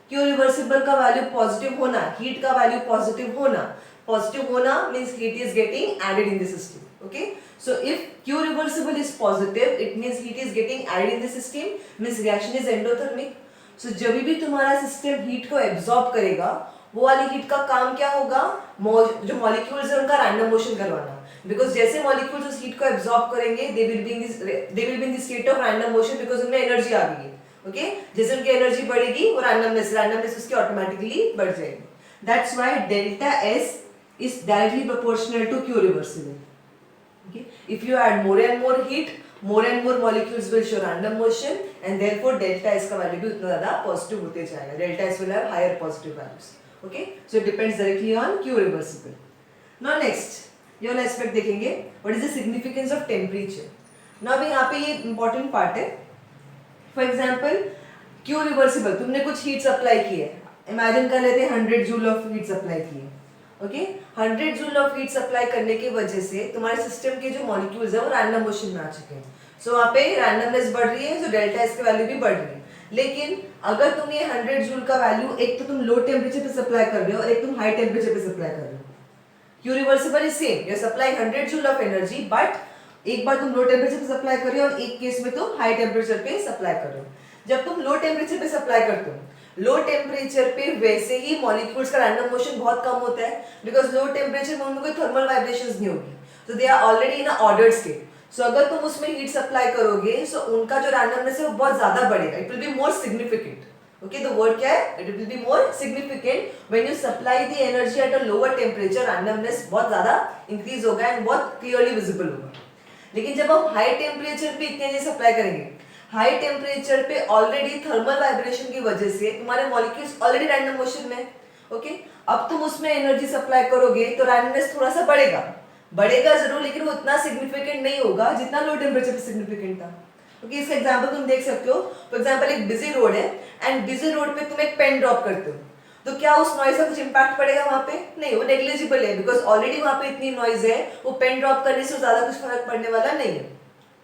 क्यू रिवर्सिबल का वैल्यू पॉजिटिव होना, हीट का value positive होना means heat is getting added in the system. Okay, so if Q reversible is positive it means heat is getting added in the system means reaction is endothermic. So जब भी तुम्हारा system heat को absorb करेगा वो वाली heat का काम क्या होगा, जो मॉलिक्यूल्स है उनका रैंडम मोशन करवाना. बिकॉज जैसे मॉलिक्यूल्स उस हीट को एब्जॉर्ब करेंगे they will be in the state of random motion because उनमें एनर्जी आ गई है. ओके, जैसे उनकी एनर्जी बढ़ेगी वो रैंडमनेस उसकी ऑटोमेटिकली बढ़ जाएगी. That's why delta S is directly proportional to Q reversible. Okay, if you add more and more heat, more and more molecules will show random motion and therefore delta S का value भी उतना ज़्यादा positive होते जाएगा. delta S will have higher positive values. Okay, so it depends directly on Q reversible. Now next ये वाला aspect देखेंगे, what is the significance of temperature. now अभी यहाँ पे ये important part है. for example Q reversible तुमने कुछ heat supply की है, imagine कर लेते हैं 100 joule of heat supply की है. Okay, 100 joule of heat supply करने की वजह से तुम्हारे सिस्टम के जो मॉलिक्यूल्स हैं वो रैंडम मोशन में आ चुके हैं. सो वहाँ पे रैंडमनेस बढ़ रही है, सो डेल्टा एस की वैल्यू भी बढ़ रही है. लेकिन अगर तुम ये 100 जूल का वैल्यू एक तो तुम लो टेम्परेचर पे सप्लाई कर रहे हो और एक तुम हाई टेम्परेचर पे सप्लाई कर रहे हो. Q reversible is same, you are supplying 100 joule of energy but एक बार तुम लो टेम्परेचर पे सप्लाई कर रहे हो और एक केस में तुम हाई टेम्परेचर पे सप्लाई कर रहे हो. जब तुम लो टेम्परेचर पे सप्लाई करते हो, लो टेम्परेचर पे वैसे ही मॉलिक्यूल्स का रैंडम मोशन बहुत कम होता है बिकॉज लो टेम्परेचर में उनमें कोई थर्मल वाइब्रेशंस नहीं होगी, so they are already in a ordered state. So अगर तुम उसमें हीट सप्लाई करोगे सो उनका जो रैंडमनेस है वो बहुत ज्यादा बढ़ेगा, it will be more significant. Okay, the word क्या है, it will be more significant when you supply the energy at a lower temperature, randomness बहुत ज्यादा इंक्रीज होगा एंड बहुत क्लियरली विजिबल होगा। लेकिन जब हम हाई टेम्परेचर पे इतनी एनर्जी सप्लाई करेंगे, हाई टेम्परेचर पे ऑलरेडी थर्मल वाइब्रेशन की वजह से तुम्हारे मॉलिक्यूल्स ऑलरेडी रैंडम मोशन में, ओके, अब तुम उसमें एनर्जी सप्लाई करोगे तो रैंडमनेस थोड़ा सा बढ़ेगा, बढ़ेगा जरूर, लेकिन वो इतना सिग्निफिकेंट नहीं होगा जितना लो टेम्परेचर पे सिग्निफिकेंट था। ओके, इसका एग्जांपल तुम देख सकते हो। फॉर एग्जांपल एक बिजी रोड है एंड बिजी रोड पे तुम एक पेन ड्रॉप करते हो, तो क्या उस नॉइज का कुछ इंपैक्ट पड़ेगा वहां पे? नहीं, वो नेग्लिजिबल है, बिकॉज ऑलरेडी वहां पे इतनी नॉइज है, वो पेन ड्रॉप करने से ज्यादा कुछ फर्क पड़ने वाला नहीं है।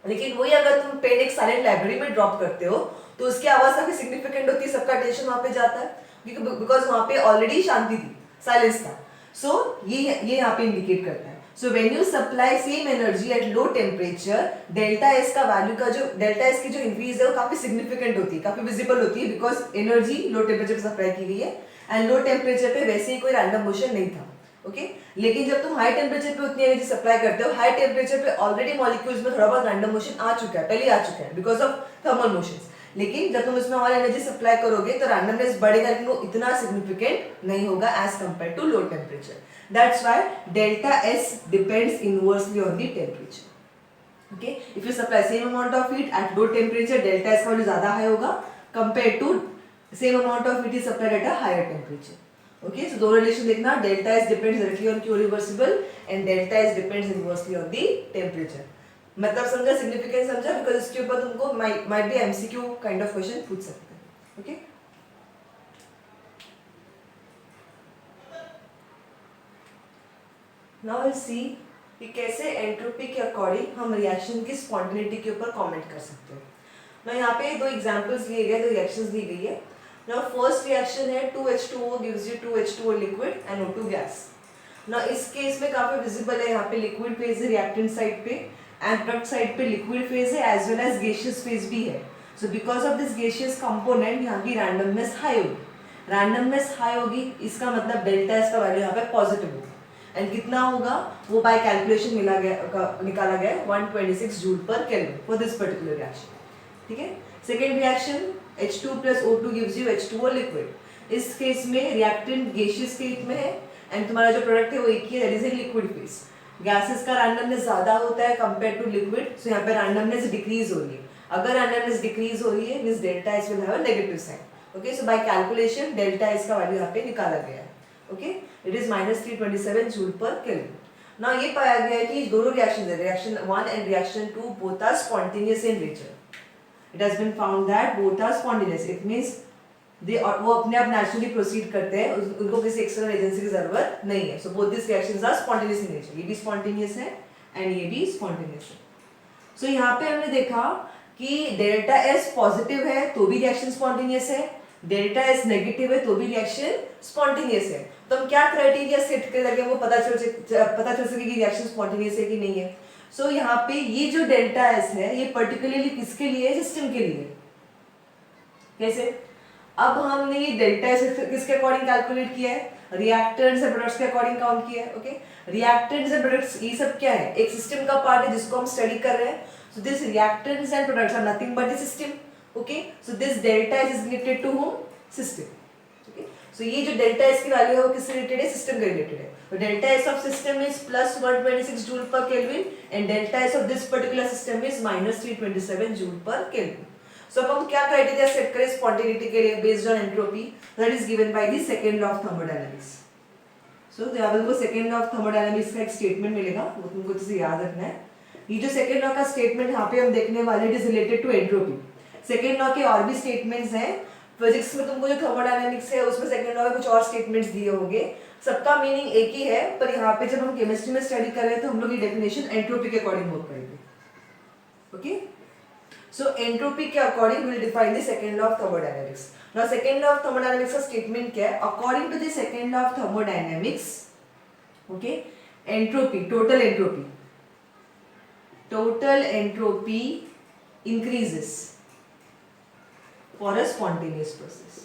लेकिन वही अगर तुम पेन एक साइलेंट लाइब्रेरी में ड्रॉप करते हो तो उसकी आवाज काफी सिग्निफिकेंट होती है, सबका अटेंशन वहां पे जाता है, बिकॉज वहां पे ऑलरेडी शांति थी, साइलेंस था। सो ये यहाँ पे इंडिकेट करता है। सो when you supply same energy at low temperature, delta S का वैल्यू का जो डेल्टा एस की जो इंक्रीज है वो काफी सिग्निफिकेंट होती है, काफी विजिबल होती है, बिकॉज एनर्जी लो टेम्परेचर पे सप्लाई की गई है एंड लो टेम्परेचर पे वैसे ही कोई रैंडम मोशन नहीं था। ओके, लेकिन जब तुम हाई टेम्परेचर पे उतनी एनर्जी सप्लाई करते हो, हाई टेम्परेचर पे ऑलरेडी मॉलिक्यूल्स में थोड़ा बहुत रैंडम मोशन आ चुका है, पहले आ चुका है बिकॉज ऑफ थर्मल मोशंस। लेकिन जब तुम उसमें और एनर्जी सप्लाई करोगे तो रैंडमनेस बढ़ेगा, लेकिन वो इतना सिग्निफिकेंट नहीं होगा as compare to low temperature. That's why delta S depends inversely on the temperature. Okay, if you supply same amount of heat at low temperature, delta S का value ज्यादा हाई होगा compare to same amount of heat is supplied at a higher temperature. Okay, so दो relation देखना, delta S depends directly on Q reversible and delta S depends inversely on the temperature. मतलब समझा, significance समझा, because इसके ऊपर तुमको might be MCQ kind of question पूछ सकते हैं। ओके, नाउ विल सी कि कैसे एंट्रोपी के अकॉर्डिंग हम रिएक्शन की स्पॉन्टेनिटी के ऊपर कमेंट कर सकते हैं। ना यहाँ पे दो एग्जांपल्स लिए गए, दो रिएक्शंस दी गई है। Now first reaction है 2H2O gives you 2H2O liquid and O2 gas. Now इस केस में काफी विजिबल है, यहाँ पे लिक्विड फेज है रिएक्टेंट साइड पे एंड प्रोडक्ट साइड पे लिक्विड फेज है as well as gaseous phase भी है। So because of this gaseous component यहाँ की रैंडमनेस हाई होगी, रैंडमनेस हाई होगी, इसका मतलब डेल्टा एस का वैल्यू यहाँ पे पॉजिटिव होगा एंड कितना होगा वो बाय कैलकुलेशन निकाला गया 126 joule per kelvin for this particular reaction. ठीक है, second reaction H2 plus O2 gives you H2O liquid. इस केस में रिएक्टेंट गैसियस स्टेट में है एंड तुम्हारा जो प्रोडक्ट है वो एक ही है, that is in liquid phase. Gases का रैंडमनेस ज्यादा होता है कंपेयर टू लिक्विड, सो यहाँ पे रैंडमनेस डिक्रीज हो रही है। अगर रैंडमनेस डिक्रीज हो रही है means delta S will have a negative sign. Okay, so by calculation delta S का वैल्यू यहाँ पे निकाला गया है। Okay, it is -327 joule per kelvin. Now ये पाया गया है कि दोनों रिएक्शंस है, reaction 1 and reaction 2 both are spontaneous in nature. It has been found that both are spontaneous. It means वो अपने आप नेचुरली प्रोसीड करते हैं, उनको किसी एक्सटर्नल एजेंसी की जरूरत नहीं है। So both this reactions are spontaneous in nature, ये भी स्पॉन्टेनियस है एंड ये भी स्पॉन्टेनियस है। सो यहाँ पे हमने देखा कि डेल्टा एस पॉजिटिव है तो भी रिएक्शन स्पॉन्टेनियस है, डेल्टा एस नेगेटिव है तो भी रिएक्शन स्पॉन्टेनियस है। तो हम क्या क्राइटेरिया सेट कर लगे वो पता चल सके कि रिएक्शन स्पॉन्टेनियस है कि नहीं है। सो यहाँ पे ये जो डेल्टा एस है ये पर्टिकुलरली किसके लिए है? सिस्टम के लिए। कैसे? अब हमने ये डेल्टा एस किसके अकॉर्डिंग कैलकुलेट किया है? रिएक्टेंट्स एंड प्रोडक्ट्स के अकॉर्डिंग काउंट किया है। ओके, रिएक्टेंट्स एंड प्रोडक्ट्स ये सब क्या है? एक सिस्टम का पार्ट है जिसको हम स्टडी कर रहे हैं। So this reactants and products are nothing but the system. Okay, so this delta S is related to home? System. So ये जो डेल्टा एस की वैल्यू है वो किससे रिलेटेड है? सिस्टम के रिलेटेड है। तो delta S of system is plus 126 joule per kelvin and delta S of this particular system is -327 joule per kelvin. So अब हम क्या क्राइटेरिया सेट करें स्पॉन्टेनिटी के लिए based on entropy? That is given by the second law of thermodynamics. So यहाँ पर तुमको second law of thermodynamics का एक स्टेटमेंट मिलेगा, वो तुमको जैसे याद रखना है। ये जो सेकंड लॉ का स्टेटमेंट यहाँ पे हम देखने वाले it is related to entropy. Second law के और भी स्टेटमेंट्स हैं, फिजिक्स में तुमको जो थर्मोडायनामिक्स है उसमें सेकंड लॉ में कुछ और स्टेटमेंट्स दिए होंगे, सबका मीनिंग एक ही है, पर यहाँ पे जब हम केमिस्ट्री में स्टडी कर रहे हैं तो हम लोग ये डेफिनेशन एंट्रोपी के अकॉर्डिंग वर्क करेंगे। ओके, सो एंट्रोपी के according will define the second law of thermodynamics. Now second law of thermodynamics का स्टेटमेंट क्या है? According to the second law of thermodynamics, okay, entropy, total entropy increases for a spontaneous process.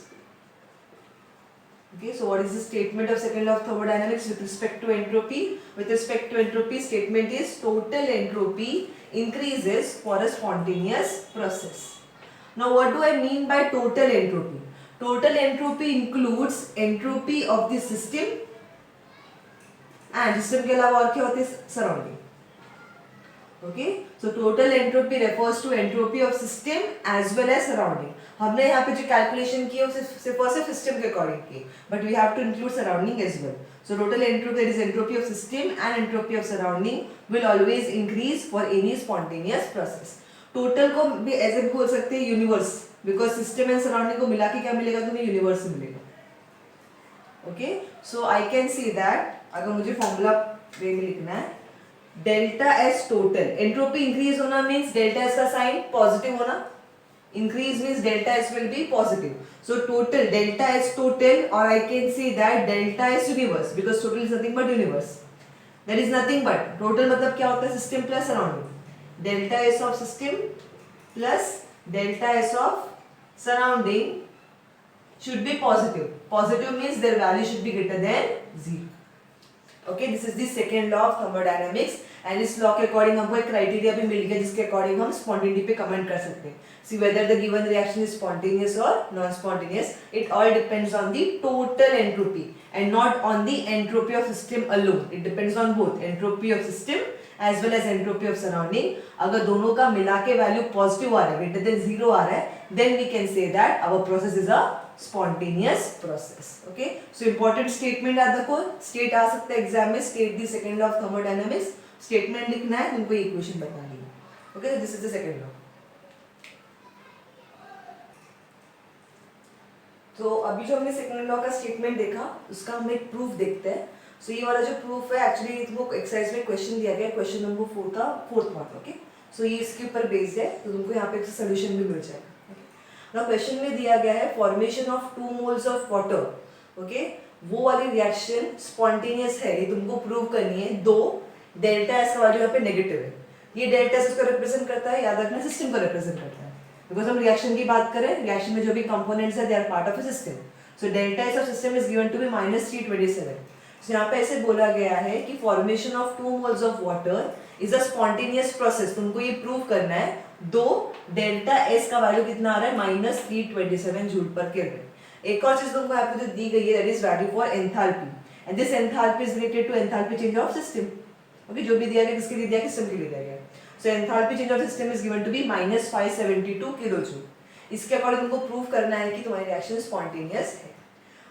Okay, so what is the statement of second law of thermodynamics with respect to entropy? With respect to entropy, statement is total entropy increases for a spontaneous process. Now, what do I mean by total entropy? Total entropy includes entropy of the system and system के अलावा और क्या होते हैं surrounding. Okay, so total entropy refers to entropy of system as well as surrounding. हमने यहाँ पे जो कैलकुलेशन की है वो सिर्फ और सिर्फ सिस्टम के अकॉर्डिंग की, but we have to include surrounding as well. So total entropy, that is entropy of system and entropy of surrounding will always increase for any spontaneous process. Total को भी ऐसे भी बोल सकते हैं universe, because system and surrounding को मिला के क्या मिलेगा तुम्हें? यूनिवर्स मिलेगा. Okay, so I can see that अगर मुझे फॉर्मूला वे में लिखना है, delta S total, entropy increase होना मीन्स डेल्टा एस का साइन पॉजिटिव होना, increase means delta s will be positive. So total, delta s total, or I can say that delta s universe, because total is nothing but universe. That is nothing but total मतलब क्या होता है? System plus surrounding. Delta s of system plus delta s of surrounding should be positive. Positive means their value should be greater than 0. Okay, this is the second law of thermodynamics. And इस law के according हमको एक criteria भी मिल गया जिसके according हम spontaneity पे comment कर सकते हैं. See whether the given reaction is spontaneous और non spontaneous. It all depends on the total entropy and not on the entropy of system alone. It depends on both entropy of system as well as entropy of surrounding. अगर दोनों का मिला के value positive आ रहा है, greater than 0 आ रहा है, then we can say that our process is a spontaneous process. Okay, so important statement याद रखो. स्टेट आ सकता है एग्जाम में, state the second law of thermodynamics. Statement लिखना है, तुमको इक्वेशन बतानी है. Okay, this is the second law. तो अभी जो हमने सेकंड लॉ का स्टेटमेंट देखा, उसका हम एक प्रूफ देखते हैं. सो ये वाला जो प्रूफ है, एक्चुअली तुमको एक्सरसाइज में क्वेश्चन दिया गया है, क्वेश्चन नंबर 4 का फोर्थ पार्ट. ओके, सो ये इसके ऊपर बेस्ड है, तो तुमको यहाँ पे सोल्यूशन भी मिल जाएगा. ना क्वेश्चन में दिया गया है formation of 2 moles of water. Okay, वो वाली रिएक्शन स्पॉन्टेनियस है, ये तुमको प्रूव करनी है. दो डेल्टा एस का वैल्यू यहाँ पे नेगेटिव है. ये डेल्टा एस को रिप्रेजेंट करता है, याद रखना सिस्टम को रिप्रेजेंट करता है. बिकॉज हम रिएक्शन की बात करें, रिएक्शन में जो भी कंपोनेंट्स है they are part of a system. So delta S of system is given to be -327. So यहाँ पे ऐसे बोला गया है कि formation of 2 moles of water is a spontaneous process. तुमको ये प्रूव करना है. दो डेल्टा एस का वैल्यू कितना आ रहा है? -327 जूल पर केल्विन. एक और चीज तुमको यहाँ पे जो दी गई है, that is value for enthalpy, and this enthalpy is related to enthalpy change of system. Okay, जो भी दिया गया किसके लिए दिया गया? सिस्टम के लिए दिया गया. So enthalpy change of system is given to be -572 kilojoule. इसके अकॉर्डिंग तुमको प्रूव करना है कि तुम्हारी रिएक्शन स्पॉन्टेनियस है.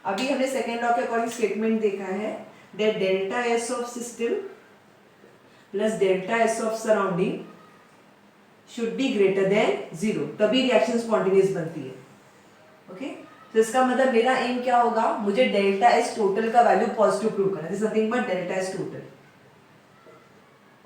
अभी हमने सेकेंड लॉ के अकॉर्डिंग स्टेटमेंट देखा है that delta S of system plus delta S of surrounding should be greater than 0, तभी रिएक्शन स्पॉन्टेनियस बनती है. ओके, तो इसका मतलब मेरा एम क्या होगा? मुझे डेल्टा एस टोटल का वैल्यू पॉजिटिव प्रूव करना है. This is nothing but delta S total.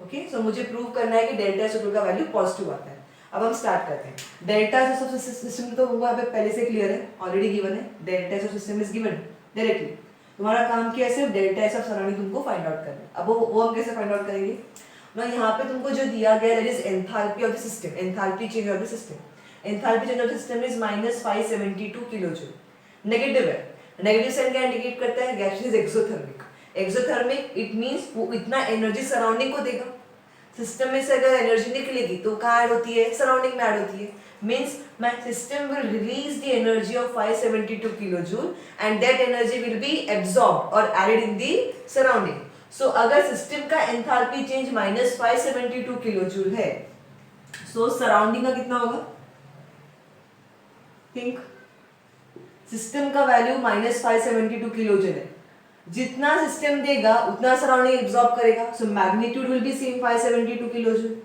Okay, so मुझे प्रूव करना है कि डेल्टा एस टोटल का वैल्यू पॉजिटिव आता है. अब हम स्टार्ट करते हैं. डेल्टा एस ऑफ सिस्टम तो वहाँ पे पहले से क्लियर है, ऑलरेडी गिवन है. Delta S of system is given directly. तुम्हारा काम क्या है? सिर्फ डेल्टा एस ऑफ सराउंडिंग तुमको फाइंड आउट करना है. अब वो हम कैसे फाइंड आउट करेंगे ना? यहाँ पे तुमको जो दिया गया that is enthalpy of the system, enthalpy change of the system. Enthalpy change of the system is -572 kilojoule. Negative है. नेगेटिव साइन क्या इंडिकेट करता है? Reaction is exothermic. Exothermic it means वो इतना एनर्जी सराउंडिंग को देगा. सिस्टम में से अगर एनर्जी निकलेगी तो कहाँ ऐड होती है? सराउंडिंग में ऐड होती है. Means my system will release the energy of 572 kilojoule and that energy will be absorbed or added in the surrounding. So अगर सिस्टम का एंथैल्पी चेंज -572 किलोजूल है, so सराउंडिंग का कितना होगा? थिंक. सिस्टम का वैल्यू -572 किलोजूल है. जितना system देगा उतना सराउंडिंग एब्जॉर्ब करेगा. So magnitude will be same 572 kilojoule.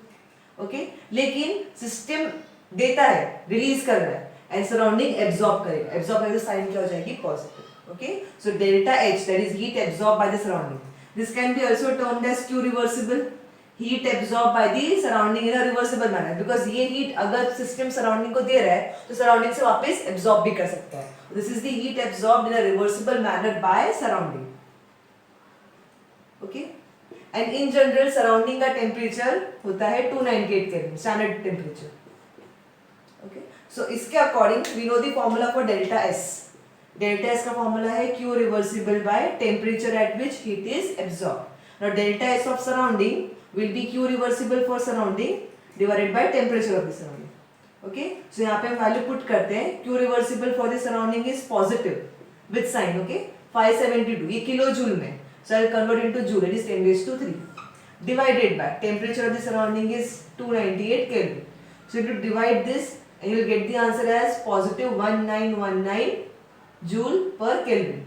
Okay, लेकिन सिस्टम देता है, रिलीज कर रहा है, एंड सराउंडिंग एब्जॉर्ब करेगा. एब्जॉर्ब करेगा तो साइन क्या हो जाएगी? Positive. Okay, so delta H that is heat absorb by the surrounding. This can be also termed as Q reversible. Heat absorbed by the surrounding in a reversible manner. Because ये heat अगर system surrounding को दे रहा है तो surrounding से वापस absorb भी कर सकता है. This is the heat absorbed in a reversible manner by surrounding. Okay? And in general surrounding का temperature होता है 298 Kelvin, standard temperature. Okay? So इसके according we know the formula for delta S. Delta S का formula है Q reversible by temperature at which heat is absorb. Now delta S of surrounding will be Q reversible for surrounding divided by temperature of the surrounding. Okay, so यहाँ पे हम value put करते हैं, Q reversible for the surrounding is positive with sign, okay 572, ये kilo joule, so I'll convert into joule, it is 10 raised to 3 divided by temperature of the surrounding is 298 Kelvin. So you divide this and you will get the answer as positive 1919 joule per Kelvin.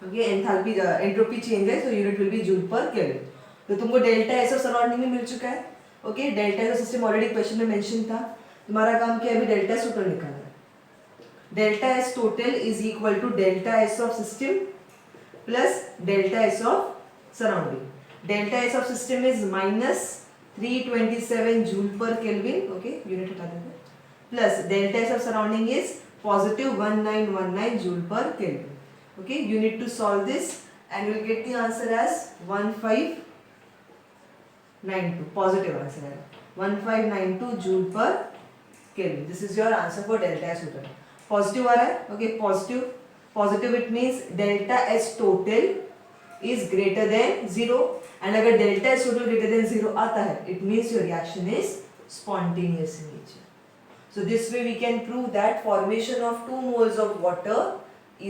Okay, enthalpy entropy change है, so unit will be joule per Kelvin. तो तुमको delta S of surrounding में मिल चुका है। Okay, delta S of system already question में mention था। तुम्हारा काम क्या है, अभी डेल्टा एस टोटल निकालना है। Delta S total is equal to delta S of system plus delta S of surrounding. Delta S of system is minus 327 joule per Kelvin, okay, unit हटा देते हैं, plus delta S of surrounding is positive 1919 joule per Kelvin. Okay, you need to solve this and you will get the answer as 1592, positive answer है 1592 joule per Kelvin. This is your answer for delta S total. Positive आ रहा है, okay, positive it means delta S total is greater than 0 and अगर delta S total greater than 0 आता है it means your reaction is spontaneous in nature. So this way we can prove that formation of 2 moles of water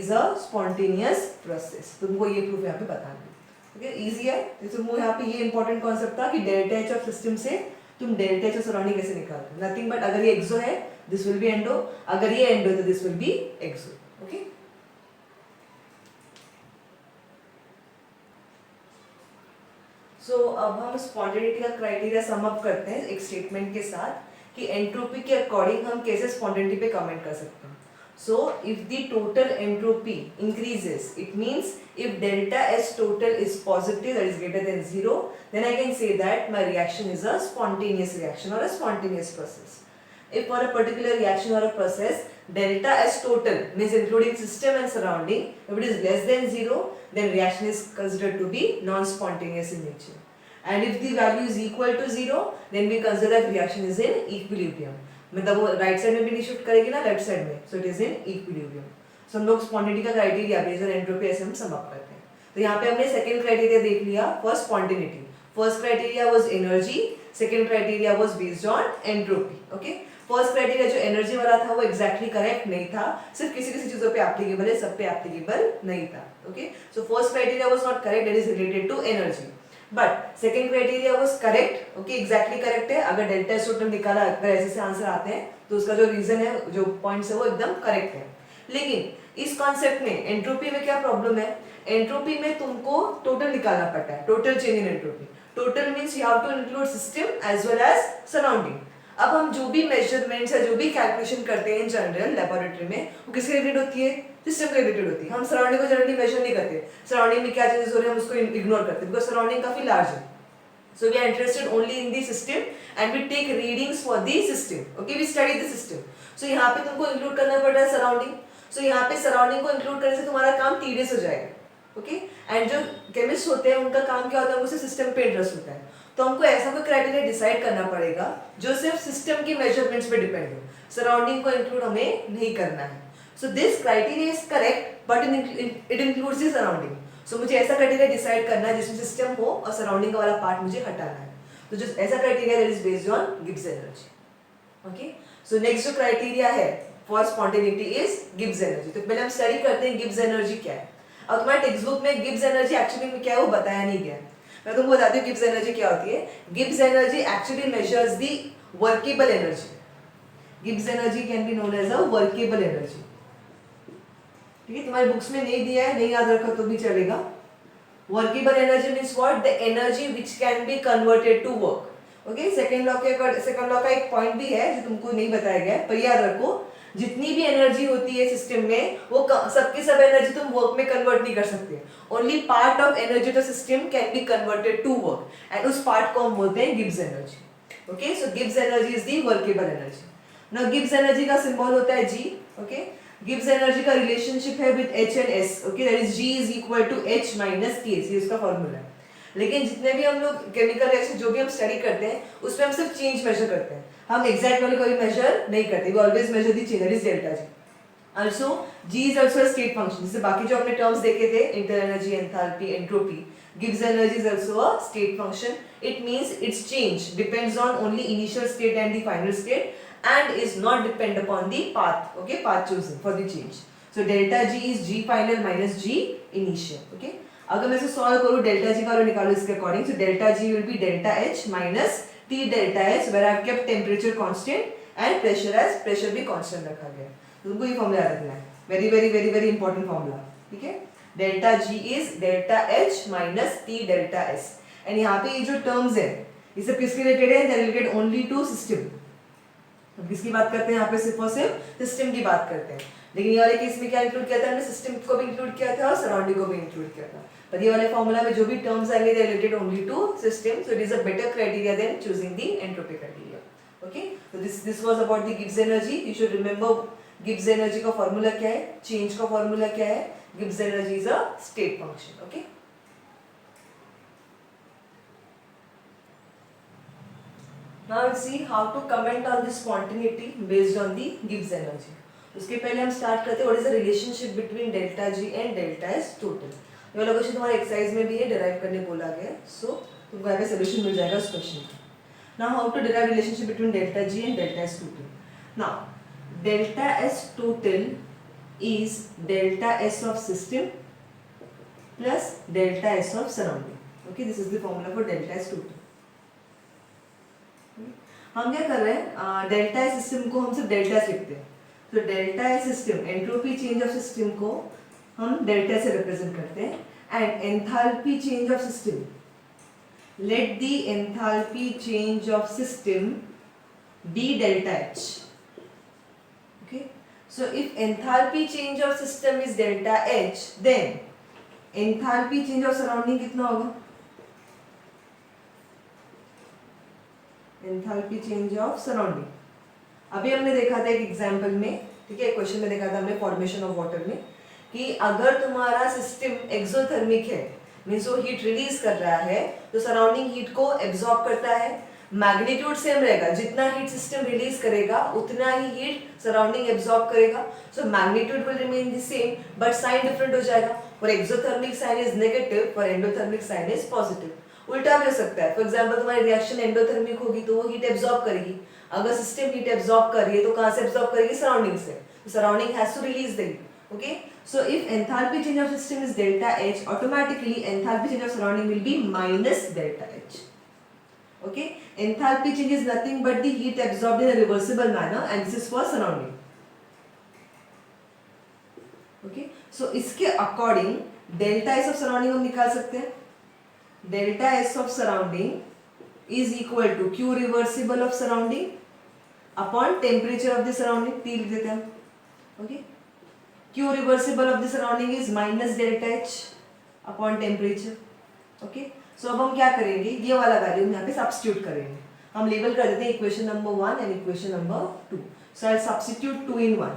is a spontaneous process. तुमको ये proof यहाँ पे बताना है, okay, easy है। तुमको यहाँ पे ये important concept था कि delta H of system से तुम delta H of surrounding कैसे निकालते हो, nothing but अगर ये exo है this will be endo, अगर ये endo है तो this will be exo, okay। सो अब हम स्पॉन्टेनिटी का क्राइटेरिया सम अप करते हैं एक स्टेटमेंट के साथ कि एंट्रोपी के अकॉर्डिंग हम कैसे स्पॉन्टेनिटी पे कमेंट कर सकते हैं। So if the total entropy increases it means if delta S total is positive that is greater than 0 then I can say that my reaction is a spontaneous reaction और a spontaneous process. If for a particular reaction or a process delta S total means including system and surrounding, if it is less than 0 then reaction is considered to be non-spontaneous in nature, and if the value is equal to 0 then we consider that reaction is in equilibrium, मतलब वो right side में भी नहीं shift करेगी ना left side में, so it is in equilibrium। so हम लोग स्पॉन्टेनिटी का क्राइटेरिया बेस्ड ऑन एंट्रोपी ऐसे हम सम अप करते हैं। तो यहाँ पे हमने सेकंड क्राइटेरिया देख लिया for spontaneity. First criteria was energy, second criteria was based on entropy. Okay, first criteria जो एनर्जी वाला था वो एग्जैक्टली करेक्ट नहीं था, सिर्फ किसी किसी चीजों पे एप्लीकेबल है, सब पे एप्लीकेबल नहीं था। Okay, so first criteria was not correct, that is related to energy, but second criteria was correct. Okay, exactly correct है। अगर डेल्टा एस टोटल निकाला, अगर ऐसे से आंसर आते हैं तो उसका जो रीजन है, जो पॉइंट्स है वो एकदम करेक्ट है। लेकिन इस कॉन्सेप्ट में एंट्रोपी में क्या प्रॉब्लम है, एंट्रोपी में तुमको टोटल निकालना पड़ता है, total change in entropy. Total means you have to include system as well as surrounding. अब हम जो भी मेजरमेंट्स या जो भी कैलकुलेशन करते हैं इन जनरल लेबोरेटरी में, वो किसके रिलेटेड होती है, सिस्टम के रिलेटेड होती है। हम सराउंडिंग को जनरली मेजर नहीं करते, सराउंडिंग में क्या चेंजेस हो रहे हैं हम उसको इग्नोर करते हैं, बिकॉज सराउंडिंग काफी लार्ज है। So we are interested only in the system and we take readings for the system. Okay, we study the system. So यहाँ पे तुमको इंक्लूड करना पड़ रहा है सराउंडिंग। So यहाँ पे सराउंडिंग को इंक्लूड करने से तुम्हारा काम टीडियस हो जाएगा। ओके, एंड जो केमिस्ट होते हैं उनका काम क्या होता है, उनको सिस्टम पे इंटरेस्ट होता है। तो हमको ऐसा कोई क्राइटेरिया डिसाइड करना पड़ेगा जो सिर्फ सिस्टम की मेजरमेंट्स पे डिपेंड हो, सराउंडिंग को इंक्लूड हमें नहीं करना है। So this criteria is correct but it includes the surrounding. So मुझे ऐसा क्राइटेरिया डिसाइड करना है जिसमें सिस्टम हो और सराउंडिंग का वाला पार्ट मुझे हटाना है। तो जो ऐसा criteria that is based on Gibbs energy. Okay, so next जो क्राइटेरिया है for spontaneity is Gibbs energy. तो पहले हम स्टडी करते हैं गिब्स एनर्जी क्या है। अब तुम्हारे टेक्स्ट बुक में गिब्स एनर्जी एक्चुअली में क्या है वो बताया नहीं गया। मैं तुमको बताती हूँ गिब्स एनर्जी क्या होती है। Gibbs energy actually measures the workable energy. Gibbs energy can be known as a workable energy. ठीक है, तुम्हारी बुक्स में नहीं दिया है, नहीं याद रखा तो भी चलेगा। Workable energy means what, the energy which can be converted to work. Okay, second law का एक पॉइंट भी है जो तुमको नहीं बताया गया है, पर याद रखो जितनी भी एनर्जी होती है सिस्टम में वो सबकी सब एनर्जी तुम वर्क में कन्वर्ट नहीं कर सकते। Only part of energy of system can be converted to work and उस पार्ट को हम बोलते हैं Gibbs energy. Okay, so Gibbs energy is the workable energy. Now Gibbs energy का सिंबल होता है G। ओके, गिब्स एनर्जी का relationship है with H and S। Okay, that is G is equal to H minus K, ये उसका formula है। लेकिन जितने भी हम लोग केमिकल रिएक्शन जो भी हम स्टडी करते हैं उसमें हम सिर्फ चेंज मेजर करते हैं, हम एग्जैक्ट वैल्यू कभी मेजर नहीं करते। We always measure the change, that is delta G। Also G is also a state function. जैसे बाकी जो हमने terms देखे थे, internal energy, enthalpy, entropy, Gibbs energy is also a state function. It means its change depends on only initial state and the final state and is not depend upon the path, okay, path chosen for the change. So delta G is G final minus G initial, okay. अगर मैं इसे solve करूँ delta G का और निकालूँ इसके according, so delta G will be delta H minus T delta H where I have kept temperature constant and pressure as pressure भी constant रखा गया है. तुमको ये फॉर्मूला याद रखना है, very very very very important formula, ठीक है. Delta G is delta H minus T delta S. And यहाँ पे ये जो टर्म्स है ये सब किसके रिलेटेड है? दे रिलेटेड ओनली टू सिस्टम. हम किसकी बात करते हैं यहाँ पे? सिर्फ और सिर्फ सिस्टम की बात करते हैं. लेकिन ये वाले केस में क्या इंक्लूड किया था हमने? सिस्टम को भी इंक्लूड किया था और सराउंडिंग को भी इंक्लूड किया था. पर ये वाले फॉर्मूला में जो भी टर्म्स आएंगे they related only to system. So it is a better criteria than choosing the entropy criteria. Okay, so this was about the Gibbs energy. You should remember Gibbs energy का formula क्या है, change का formula क्या है. Gibbs energy is a state function. Okay, now let's see how to comment on this spontaneity based on the Gibbs energy. उसके पहले हम start करते हैं what is the relationship between delta G and delta S total. ये वाला question तुम्हारे exercise में भी है, डिराइव करने बोला गया है. सो तुमको यहाँ पे सोल्यूशन मिल जाएगा उस क्वेश्चन का. Now how to derive relationship between delta G and delta S total. Now delta S total is delta S of system plus delta S of surrounding. Okay, this is the formula for delta S total. हम क्या कर रहे हैं? Delta S system को हम सिर्फ delta S लिखते हैं. तो delta S system, entropy change of system को हम डेल्टा से रिप्रेजेंट करते हैं. And enthalpy change of system, let the enthalpy change of system be delta H. Okay, so if enthalpy change of system is delta H, then enthalpy change of surrounding कितना होगा? Enthalpy change of surrounding. अभी हमने देखा था एक example में, ठीक है, क्वेश्चन में देखा था हमने फॉर्मेशन ऑफ वाटर में, कि अगर तुम्हारा सिस्टम एक्सोथर्मिक है, मींस वो हीट रिलीज कर रहा है, तो सराउंडिंग हीट को एब्जॉर्ब करता है. मैग्नीट्यूड सेम रहेगा, जितना हीट सिस्टम रिलीज करेगा उतना ही हीट सराउंडिंग एब्जॉर्ब करेगा. So magnitude will remain the same but sign different हो जाएगा. For exothermic sign is negative, for endothermic sign is positive. उल्टा भी हो सकता है. फॉर एग्जांपल तुम्हारी रिएक्शन एंडोथर्मिक होगी तो वो हीट एब्जॉर्ब करेगी. अगर सिस्टम हीट एब्जॉर्ब कर रही है तो कहां से एब्जॉर्ब करेगी? सराउंडिंग से. Surrounding has to release the heat. Okay, so if enthalpy change of system is delta H, automatically enthalpy change of surrounding will be minus delta H. Okay, enthalpy change is nothing but the heat absorbed in a reversible manner and this is for surrounding. Okay, so इसके according delta S of surrounding हम निकाल सकते हैं. Delta S of surrounding is equal to Q reversible of surrounding upon temperature of the surrounding. T लिख देते हैं हम. Okay, Q reversible of the surrounding is minus delta H upon temperature. Okay, so अब हम क्या करेंगे? ये वाला वैल्यू यहाँ पे सब्स्टिट्यूट करेंगे. हम लेबल कर देते हैं equation number 1 and equation number 2. So I'll substitute 2 in 1.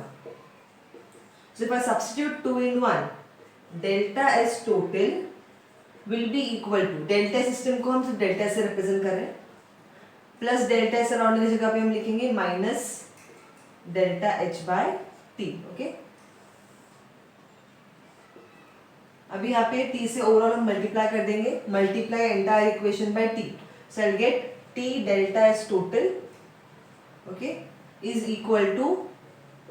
So if I substitute 2 in 1, delta S total will be equal to delta system को हम सिर्फ डेल्टा से रिप्रेजेंट कर रहे हैं, प्लस डेल्टा सराउंडिंग की जगह पे हम लिखेंगे minus delta H by T. Okay, अभी यहाँ पे T से ओवरऑल हम मल्टीप्लाई कर देंगे. Multiply entire equation by T. So I get T delta S total, okay, is equal to,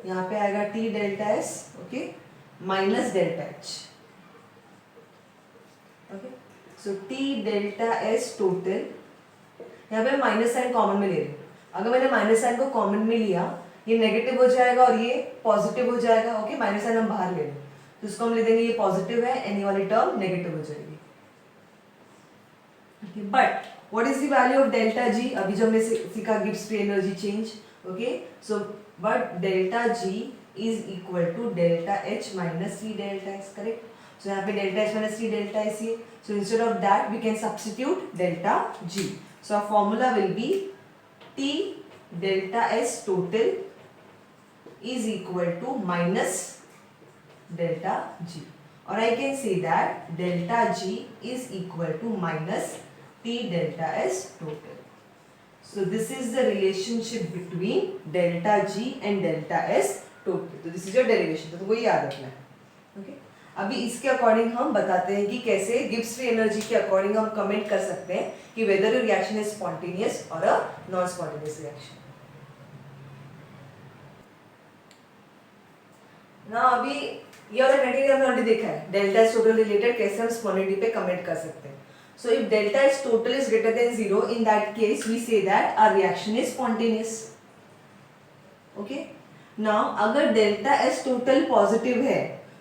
यहाँ पे आएगा T delta S, okay, minus delta H. Okay, so T delta S total, यहाँ पे minus sign common में ले रही हूँ. अगर मैंने माइनस साइन को कॉमन में लिया, ये नेगेटिव हो जाएगा और ये पॉजिटिव हो जाएगा. ओके, माइनस साइन हम बाहर ले लें तो इसको हम ले देंगे ये पॉजिटिव है एंड ये वाली टर्म नेगेटिव हो जाएगी. But what is the value of delta G? अभी जो हमने सीखा Gibbs free energy change. Okay, so but delta G is equal to delta H minus C delta S. Correct. So यहाँ पे delta H minus C delta S है. So instead of that we can substitute delta G. So our formula will be T delta S total is equal to minus delta G, or I can say that delta G is equal to minus T delta S total. So this is the relationship between delta G and delta S totally. तो this is your derivation, तो तुमको याद रखना है। Okay, अभी इसके according हम बताते हैं कि कैसे गिब्स फ्री एनर्जी के अकॉर्डिंग हम कमेंट कर सकते हैं कि whether your reaction is spontaneous और अ नॉन स्पॉन्टेनियस रिएक्शन। ना अभी ये वाला क्राइटेरिया हमने ऑलरेडी देखा है, डेल्टा इज टोटल रिलेटेड कैसे हम स्पॉन्टेनिटी पे कमेंट कर सकते हैं। So if delta is total is greater than 0, in that case we say that our reaction is spontaneous. Okay, now अगर डेल्टा एस टोटल पॉजिटिव है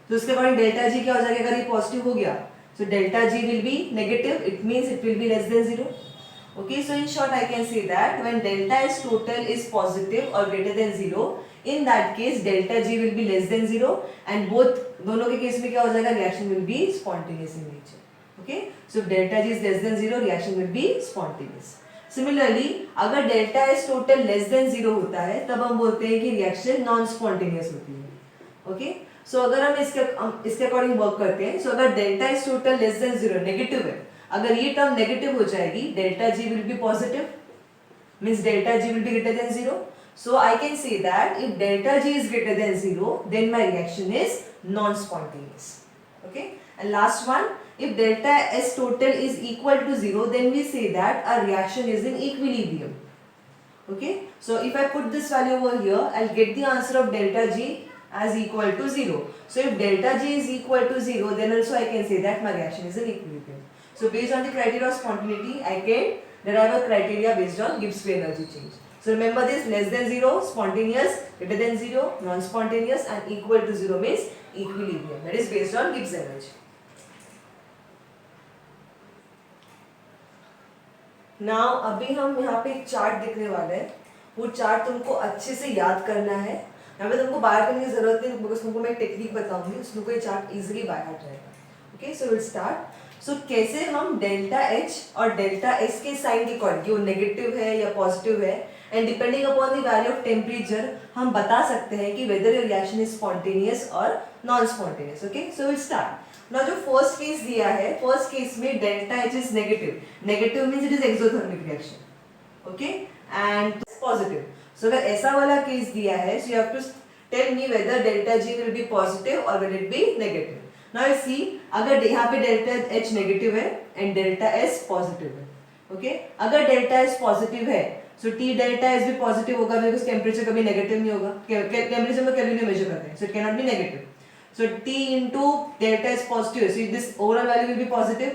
तो उसके अकॉर्डिंग डेल्टा जी क्या हो जाएगा? अगर ये पॉजिटिव हो गया so delta g will be negative, it means it will be less than 0. Okay, so in short I can say that when delta s total is positive or greater than 0, in that case delta g will be less than 0 and both दोनों के case में क्या हो जाएगा? reaction will be spontaneous in nature. Okay, so if delta g is less than 0, reaction will be spontaneous. Similarly, अगर delta s total less than 0 होता है तब हम बोलते हैं कि reaction non spontaneous होती है. Okay, सो अगर हम इसके अकॉर्डिंग वर्क करते हैं, सो अगर delta is total less than 0 negative है, अगर ये टर्म नेगेटिव हो जाएगी delta G will be positive, means delta G will be greater than 0. So I can say that if delta G is greater than 0 then my reaction is non spontaneous. Okay, and last one, if delta S total is equal to 0 then we say that our reaction is in equilibrium. Okay, so if I put this value over here I'll get the answer of delta G as equal to 0. So if delta G is equal to 0 then also I can say that my reaction is in equilibrium. So based on the criteria of spontaneity I can derive a criteria based on Gibbs free energy change. So remember this, less than 0 spontaneous, greater than 0 non-spontaneous and equal to 0 means equilibrium. That is based on Gibbs energy. Now अभी हम यहाँ पे एक chart देखने वाले हैं, वो chart तुमको अच्छे से याद करना है। यहाँ पे तुमको बाहर करने की जरूरत नहीं, बिकॉज तुमको मैं टेक्निक बताऊंगी, उसमें कोई चार्ट इजीली बाहर जाएगा। Okay, so will start. सो कैसे हम डेल्टा एच और डेल्टा एस के साइन के अकॉर्डिंग वो नेगेटिव है या पॉजिटिव है and depending upon the value of temperature हम बता सकते हैं कि whether your reaction is spontaneous और non spontaneous. Okay, so will start. ना जो फर्स्ट केस दिया है, फर्स्ट केस में delta H is negative, negative means it is exothermic reaction. Okay, and positive. So अगर ऐसा वाला केस दिया है so you have to tell me whether delta G will be positive और will it be negative. Now see, अगर यहाँ पे delta H negative है एंड डेल्टा एस पॉजिटिव है, ओके, अगर डेल्टा एस पॉजिटिव है सो टी डेल्टा एस भी positive होगा बिकॉज टेम्परेचर कभी नेगेटिव नहीं होगा, टेम्परेचर में केल्विन में मेजर करते हैं, so it can not be negative. So T into delta is positive, so this overall value will be positive,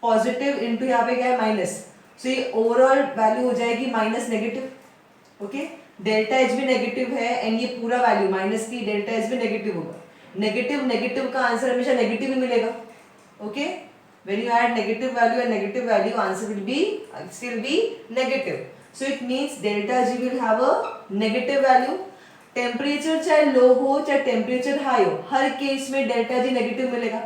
positive into यहाँ पे क्या है माइनस, so ये overall value हो जाएगी minus negative. Okay, delta H भी नेगेटिव है and ये पूरा वैल्यू माइनस की डेल्टा एच भी नेगेटिव होगा. नेगेटिव नेगेटिव का आंसर हमेशा नेगेटिव ही मिलेगा. Okay, when you add negative value and negative value, answer will be still be negative. So it means delta G will have a negative value. Temperature चाहे लो हो चाहे temperature high हो, हर case में delta G negative मिलेगा.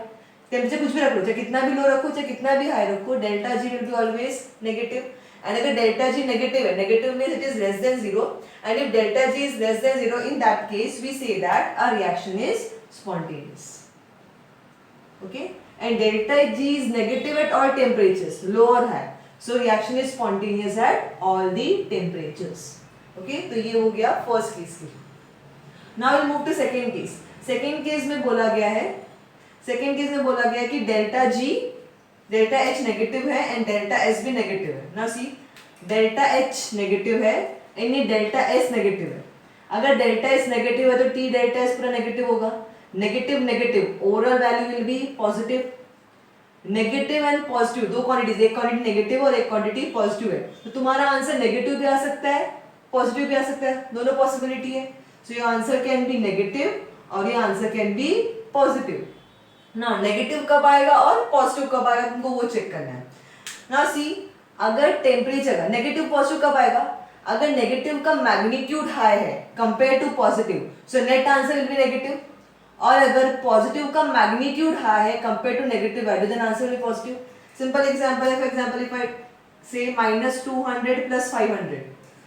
Temperature कुछ भी रखो, चाहे कितना भी लो रखो चाहे कितना भी हाई रखो, delta G will be always negative. And अगर डेल्टा जी नेगेटिव है, negative means it is less than 0, and if delta G is less than 0, in that case we say that our reaction is spontaneous. Okay, and delta G is negative at all temperatures, low और high, so reaction is spontaneous at all the temperatures. Okay, तो ये हो गया first case की. Now we'll move to second case. Second case में बोला गया है, second case में बोला गया कि delta G, delta H negative है एंड डेल्टा S भी नेगेटिव है. Now see, delta H negative है एंड ये डेल्टा S नेगेटिव है. अगर डेल्टा S नेगेटिव है तो T डेल्टा S पूरा नेगेटिव होगा. Negative negative, overall value will be positive. Negative and positive दो क्वांटिटीज, एक क्वांटिटी नेगेटिव और एक क्वांटिटी पॉजिटिव है, तो तुम्हारा आंसर नेगेटिव भी आ सकता है पॉजिटिव भी आ सकता है, दोनों पॉसिबिलिटी है. So your answer can be negative और ये आंसर कैन बी पॉजिटिव. ना नेगेटिव कब आएगा और पॉजिटिव कब आएगा तुमको वो चेक करना है. ना सी, अगर टेम्परेचर का नेगेटिव पॉजिटिव कब आएगा, अगर नेगेटिव का मैग्नीट्यूड हाई है compare to positive, so net answer will be negative. और अगर पॉजिटिव का मैग्नीट्यूड हाई है compare to negative value, then answer will be positive. Simple example है, for example if I say -200 + 500,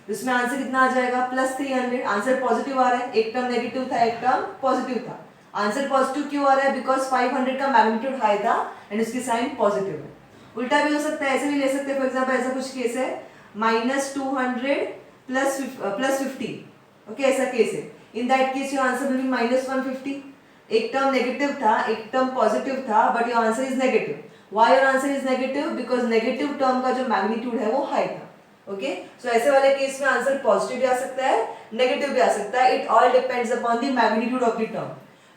इसमें answer कितना आ जाएगा +300. Answer positive आ रहा है, एक टर्म नेगेटिव था एक टर्म पॉजिटिव था. आंसर पॉजिटिव क्यों आ रहा है, बिकॉज 500 का मैग्नीट्यूड हाई था एंड उसकी साइन पॉजिटिव है. उल्टा भी हो सकता है, ऐसे भी ले सकते हैं. फॉर एग्जांपल ऐसा कुछ केस है -200 + 50. ओके, ऐसा केस है. In that case your answer will B -150. एक टर्म नेगेटिव था, एक टर्म पॉजिटिव था, but your answer is negative. Why your answer is negative? Because negative term का जो मैग्नीट्यूड है वो हाई था. ओके, सो ऐसे वाले केस में आंसर पॉजिटिव भी आ सकता है, नेगेटिव भी आ सकता है. It all depends upon the magnitude of the term.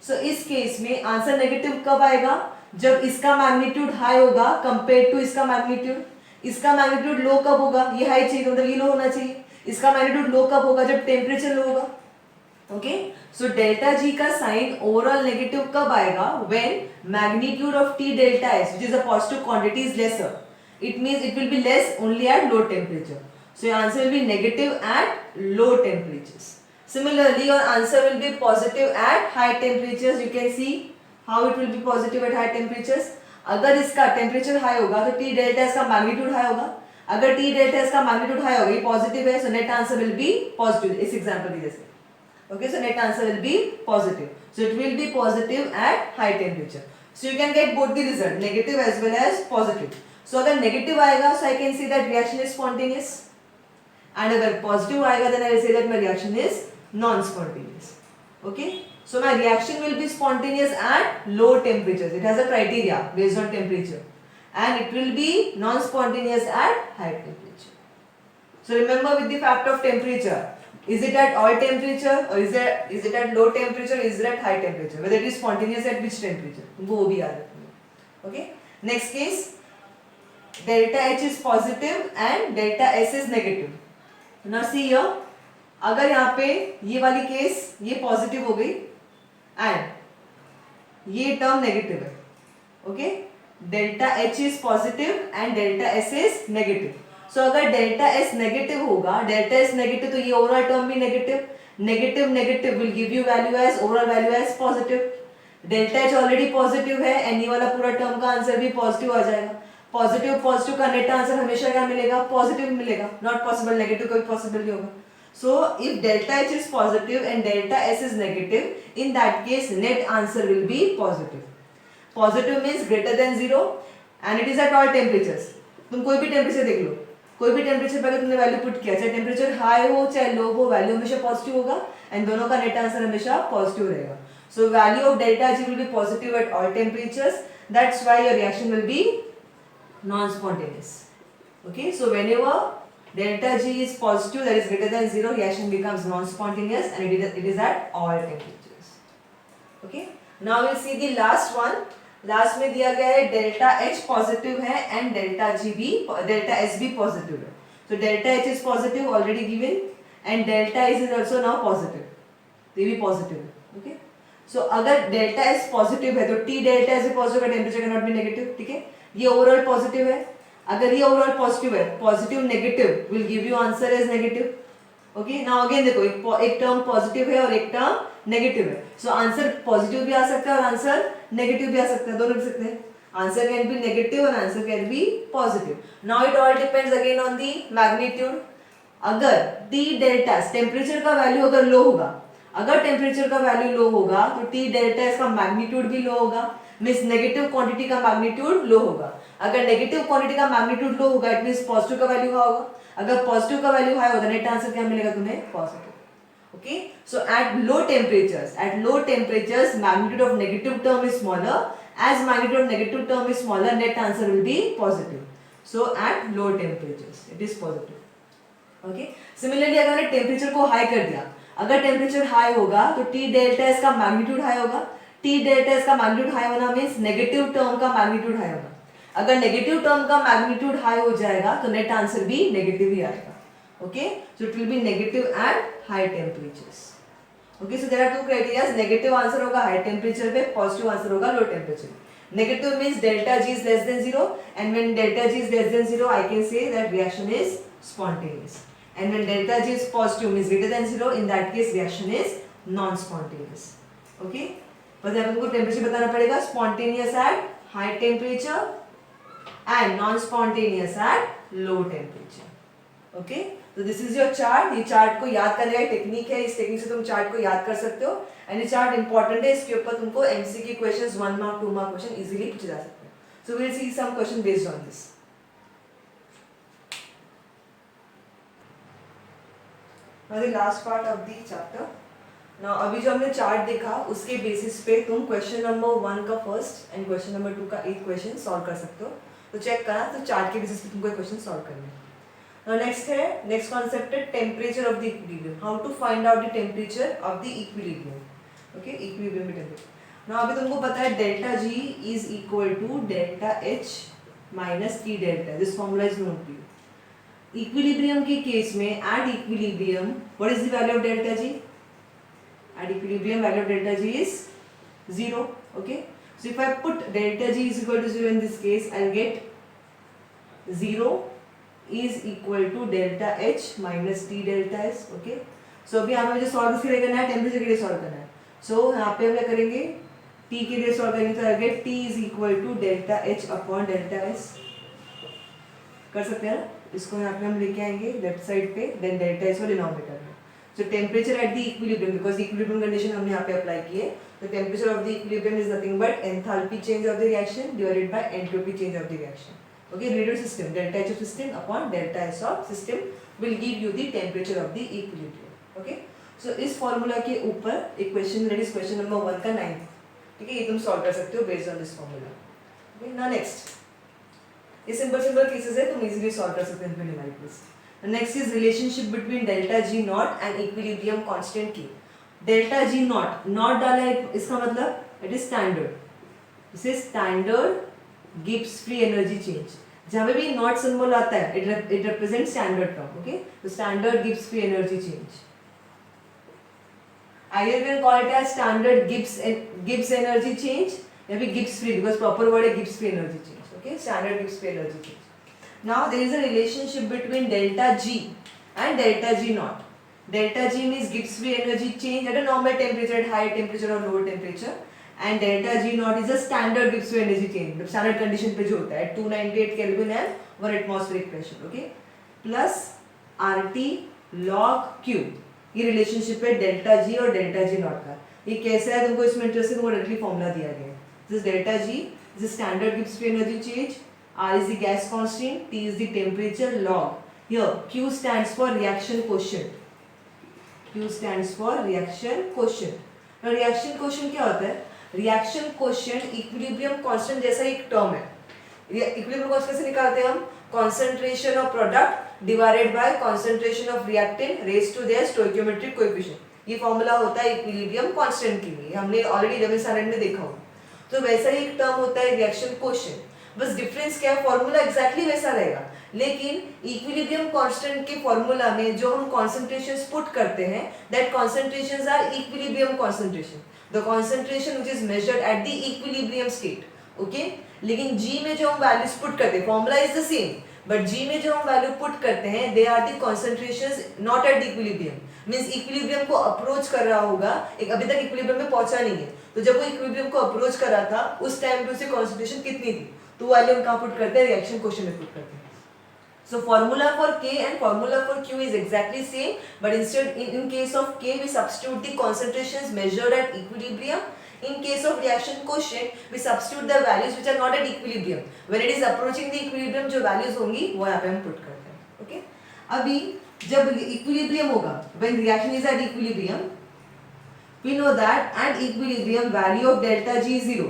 So इस केस में आंसर नेगेटिव कब आएगा? जब इसका मैग्नीट्यूड हाई होगा कंपेयर टू इसका मैग्नीट्यूड. इसका मैग्नीट्यूड लो कब होगा? ये हाई चाहिए, मतलब ये लो होना चाहिए. इसका मैग्नीट्यूड लो कब होगा? जब टेम्परेचर लो होगा. ओके, सो डेल्टा जी का साइन ओवरऑल नेगेटिव कब आएगा? When magnitude of T delta S which is a positive quantity is lesser. It means it will be less only at low temperature. So your answer will be negative at low temperatures. Similarly, your answer will be positive at high temperatures. You can see how it will be positive at high temperatures. अगर इसका temperature high होगा तो T delta S का magnitude high होगा. अगर T delta S का magnitude high होगा, ये पॉजिटिव है, सो net answer will be positive. इस एग्जांपल की जैसे. Okay, so net answer will be positive. So it will be positive at high temperature. So you can get both the result, negative as well as positive. So अगर negative आएगा, so I can say that reaction is spontaneous, and अगर positive आएगा, then I will say that my reaction is non-spontaneous. Okay, so my reaction will be spontaneous at low temperatures. It has a criteria based on temperature, and it will be non-spontaneous at high temperature. So remember with the fact of temperature, is it at all temperature or is it at low temperature? Is it at high temperature? Whether it is spontaneous at which temperature? वो भी याद रखना. Okay, next case. Delta H is positive and delta S is negative. Now see here, अगर यहाँ पे ये वाली case ये पॉजिटिव हो गई एंड ये टर्म नेगेटिव है. Okay, delta H is positive and delta S is negative. So अगर डेल्टा S नेगेटिव होगा, डेल्टा S नेगेटिव, तो ये ओवरऑल टर्म भी negative. Negative negative will give you value as overall value as positive. Delta H already positive है and ये वाला पूरा term का आंसर भी पॉजिटिव आ जाएगा. पॉजिटिव पॉजिटिव का नेट आंसर हमेशा क्या मिलेगा? पॉजिटिव मिलेगा. नॉट पॉसिबल नेगेटिव कभी पॉसिबल नहीं होगा. सो if delta H is positive and delta S is negative, in that case net answer will be positive. Positive means greater than 0 and it is eight all temperatures. तुम कोई भी temperature देख लो, कोई भी temperature पर अगर तुमने वैल्यू पुट किया, चाहे टेम्परेचर हाई हो चाहे लो हो, वैल्यू हमेशा पॉजिटिव होगा एंड दोनों का नेट आंसर हमेशा पॉजिटिव रहेगा. So value of delta G will be positive eight all temperatures. That's why your reaction will be non-spontaneous. Okay, so whenever delta G is positive, that is greater than 0, reaction becomes non-spontaneous and it is at all temperatures. Okay, now we'll see the last one. Last में दिया गया है delta H positive है and delta S भी positive है. So delta H is positive already given and delta S is also now positive. ये भी positive है. Okay, so अगर delta S positive है तो T delta S भी positive है, temperature cannot be negative. ठीक है, ये ओवरऑल पॉजिटिव है. अगर ये ओवरऑल पॉजिटिव है, positive negative will give you answer as negative. Okay, now again देखो, एक टर्म पॉजिटिव है और एक टर्म नेगेटिव है. सो आंसर पॉजिटिव भी आ सकता है और आंसर नेगेटिव भी आ सकता है, दोनों लिख सकते हैं. आंसर कैन बी नेगेटिव और answer can be positive. Now it all depends again on the magnitude. अगर टी डेल्टा टेम्परेचर का वैल्यू अगर लो होगा, अगर टेम्परेचर का वैल्यू लो होगा तो टी डेल्टा इसका मैग्नीट्यूड भी लो होगा. मींस नेगेटिव क्वांटिटी का मैग्नीट्यूड लो होगा. अगर नेगेटिव क्वांटिटी का मैग्नीट्यूड लो होगा, इट मींस पॉजिटिव का वैल्यू हाई होगा. अगर पॉजिटिव का वैल्यू हाई होगा, नेट आंसर क्या मिलेगा तुम्हें? Positive. Okay, so at low temperatures magnitude of negative term is smaller. As magnitude of negative term is smaller, net answer will be positive. So at low temperatures it is positive. Okay, similarly अगर मैंने temperature को high कर दिया, अगर temperature high होगा तो T delta इसका magnitude high होगा. टी डेल्टा इसका मैग्नीट्यूड हाई होना मींस नेगेटिव टर्म का मैग्नीट्यूड हाई होगा. अगर नेगेटिव टर्म का मैग्नीट्यूड हाई हो जाएगा तो नेट आंसर भी नेगेटिव ही आएगा. Okay, so it will be negative at high temperatures. Okay, so there are two criterias. Negative answer होगा हाई टेम्परेचर पे, पॉजिटिव आंसर होगा low temperature. Negative means delta G is less than 0 and when delta G is less than 0 I can say that reaction is spontaneous. And when delta G is positive means greater than 0, in that case reaction is non-spontaneous. Okay, बस यहाँ पे तुमको temperature बताना पड़ेगा. Spontaneous at high temperature and non spontaneous eight low temperature. Okay, तो this is your chart. ये chart को याद करने का टेक्निक है. इस टेक्निक से तुम चार्ट को याद कर सकते हो एंड ये चार्ट इंपॉर्टेंट है. इसके ऊपर तुमको MCQ questions 1 mark 2 mark question easily पूछे जा सकते हैं. So we will see some question based on this. Now the last part of the chapter. ना अभी जो हमने चार्ट देखा उसके बेसिस पे तुम क्वेश्चन नंबर 1 का फर्स्ट एंड क्वेश्चन नंबर 2 का एक क्वेश्चन सॉल्व कर सकते हो। तो चेक करा तो चार्ट के बेसिस पे तुमको क्वेश्चन सॉल्व करना है। नेक्स्ट कॉन्सेप्ट है temperature of the equilibrium, how to find out the temperature of the equilibrium. Okay, equilibrium temperature. ना अभी तुमको पता है delta G is equal to delta H minus T delta, this formula is known to you. Equilibrium के case में at equilibrium what is the value of delta G? At equilibrium, value of delta G is 0. Okay. So if I put delta G is equal to 0 in this case, I'll get 0 is equal to delta H minus T delta S. Okay. So अभी हमें जो solve किसके लिए करना है? Temperature के लिए solve करना है। So यहाँ पे हम क्या करेंगे? T के लिए सॉल्व करेंगे तो I'll get T is equal to delta H upon delta S. कर सकते हैं ना? इसको यहाँ पे हम लेके आएंगे लेफ्ट साइड पे, देन डेल्टा एस को डिनोमिनेटर में। So temperature at the equilibrium, because equilibrium condition हमने यहाँ पे अप्लाई की है, the temperature of the equilibrium is nothing but enthalpy change of the reaction divided by entropy change of the reaction. Okay, reduced system delta H of system upon delta S of system will give you the temperature of the equilibrium. Okay, so इस formula के ऊपर एक question, that is question number 1 का 9, ठीक है, ये तुम solve कर सकते हो based on this formula. Okay, now next, ये simple cases है, तुम easily solve कर सकते हो इनको numericals. Next is relationship between delta G naught and equilibrium constant K. Delta G naught, naught डाला है, इसका मतलब it is standard. This is standard Gibbs free energy change. जहाँ पे भी naught symbol आता है, it represents standard term. Okay, so standard Gibbs free energy change. Either you can call it as standard Gibbs energy change या फिर Gibbs free, because proper word है Gibbs free energy change. Okay, standard Gibbs free energy change. Now there is a relationship between delta G and delta G naught. Delta G means Gibbs free energy change at a normal temperature, at higher temperature or lower temperature, and delta G naught is a standard Gibbs free energy change, standard condition पे जो होता है 298 Kelvin and 1 atmospheric pressure. Okay, plus RT log Q, ये relationship है delta G और delta G naught का। ये कैसा है तुमको इसमें इंटरेस्ट है, तुमको डायरेक्टली फॉर्मूला दिया गया है। This delta G is a standard Gibbs free energy change, R is the gas constant, T is the temperature, log. Here Q stands for reaction quotient. Q stands for reaction quotient. Now reaction quotient क्या होता है? Reaction quotient equilibrium constant जैसा एक term है। Equilibrium constant कैसे निकालते हैं हम? Concentration of product divided by concentration of reactant raised to their stoichiometric coefficient. ये फॉर्मूला होता है equilibrium constant के लिए, हमने ऑलरेडी 11th स्टैंडर्ड में देखा हो। तो वैसा ही एक टर्म होता है reaction quotient, बस डिफरेंस क्या है, फॉर्मूला एग्जैक्टली वैसा रहेगा, लेकिन इक्विलिब्रियम कांस्टेंट के फॉर्मूला में जो हम कॉन्सेंट्रेशंस पुट करते हैं, that concentrations are equilibrium concentration, the concentration which is measured at the equilibrium state. Okay, लेकिन जी में जो हम वैल्यूज पुट करते हैं, formula is the same, but G में जो हम वैल्यू पुट करते हैं they are the concentrations not at equilibrium, means equilibrium को अप्रोच कर रहा होगा, एक अभी तक इक्विलिब्रियम में पहुंचा नहीं है, तो जब वो इक्विलिब्रियम को अप्रोच कर रहा था उस टाइम पे उसकी कॉन्सेंट्रेशन कितनी थी, तो वैल्यू हम कहाँ पुट करते हैं, रिएक्शन क्वेश्चन में पुट करते हैं। So formula for K and formula for Q is exactly same, but instead in case of K we substitute the concentrations measured at equilibrium. In case of reaction quotient we substitute the values which are not at equilibrium. When it is approaching the equilibrium जो values होंगी वो यहाँ पे हम put करते हैं। Okay? अभी जब equilibrium होगा, when reaction is at equilibrium, we know that at equilibrium value of delta G is 0.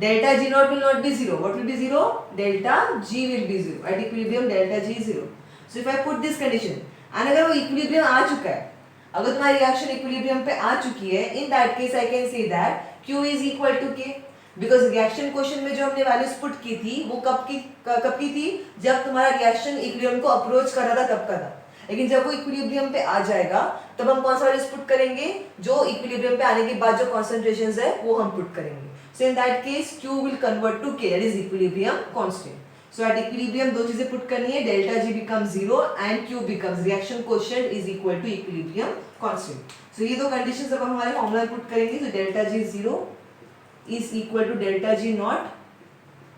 Delta G naught will not be 0. What will be 0? Delta G will be 0. At equilibrium delta G is 0. So if I put this condition, and अगर वो equilibrium आ चुका है, अगर तुम्हारी reaction equilibrium पे आ चुकी है, in that case I can say that Q is equal to K, because reaction quotient में जो हमने values put की थी वो कब की थी, जब तुम्हारा reaction equilibrium को approach कर रहा था तब का था, लेकिन जब वो equilibrium पे आ जाएगा तब हम कौन सा values put करेंगे, जो equilibrium पे आने के बाद जो concentrations है वो हम put करेंगे। So in that case Q will convert to K, that is equilibrium constant. So at equilibrium दो चीजें पुट करनी है, delta G becomes 0 and Q becomes reaction quotient is equal to equilibrium constant. So ये दो conditions जब हम हमारे formula में पुट करेंगे तो delta G 0 is equal to delta G naught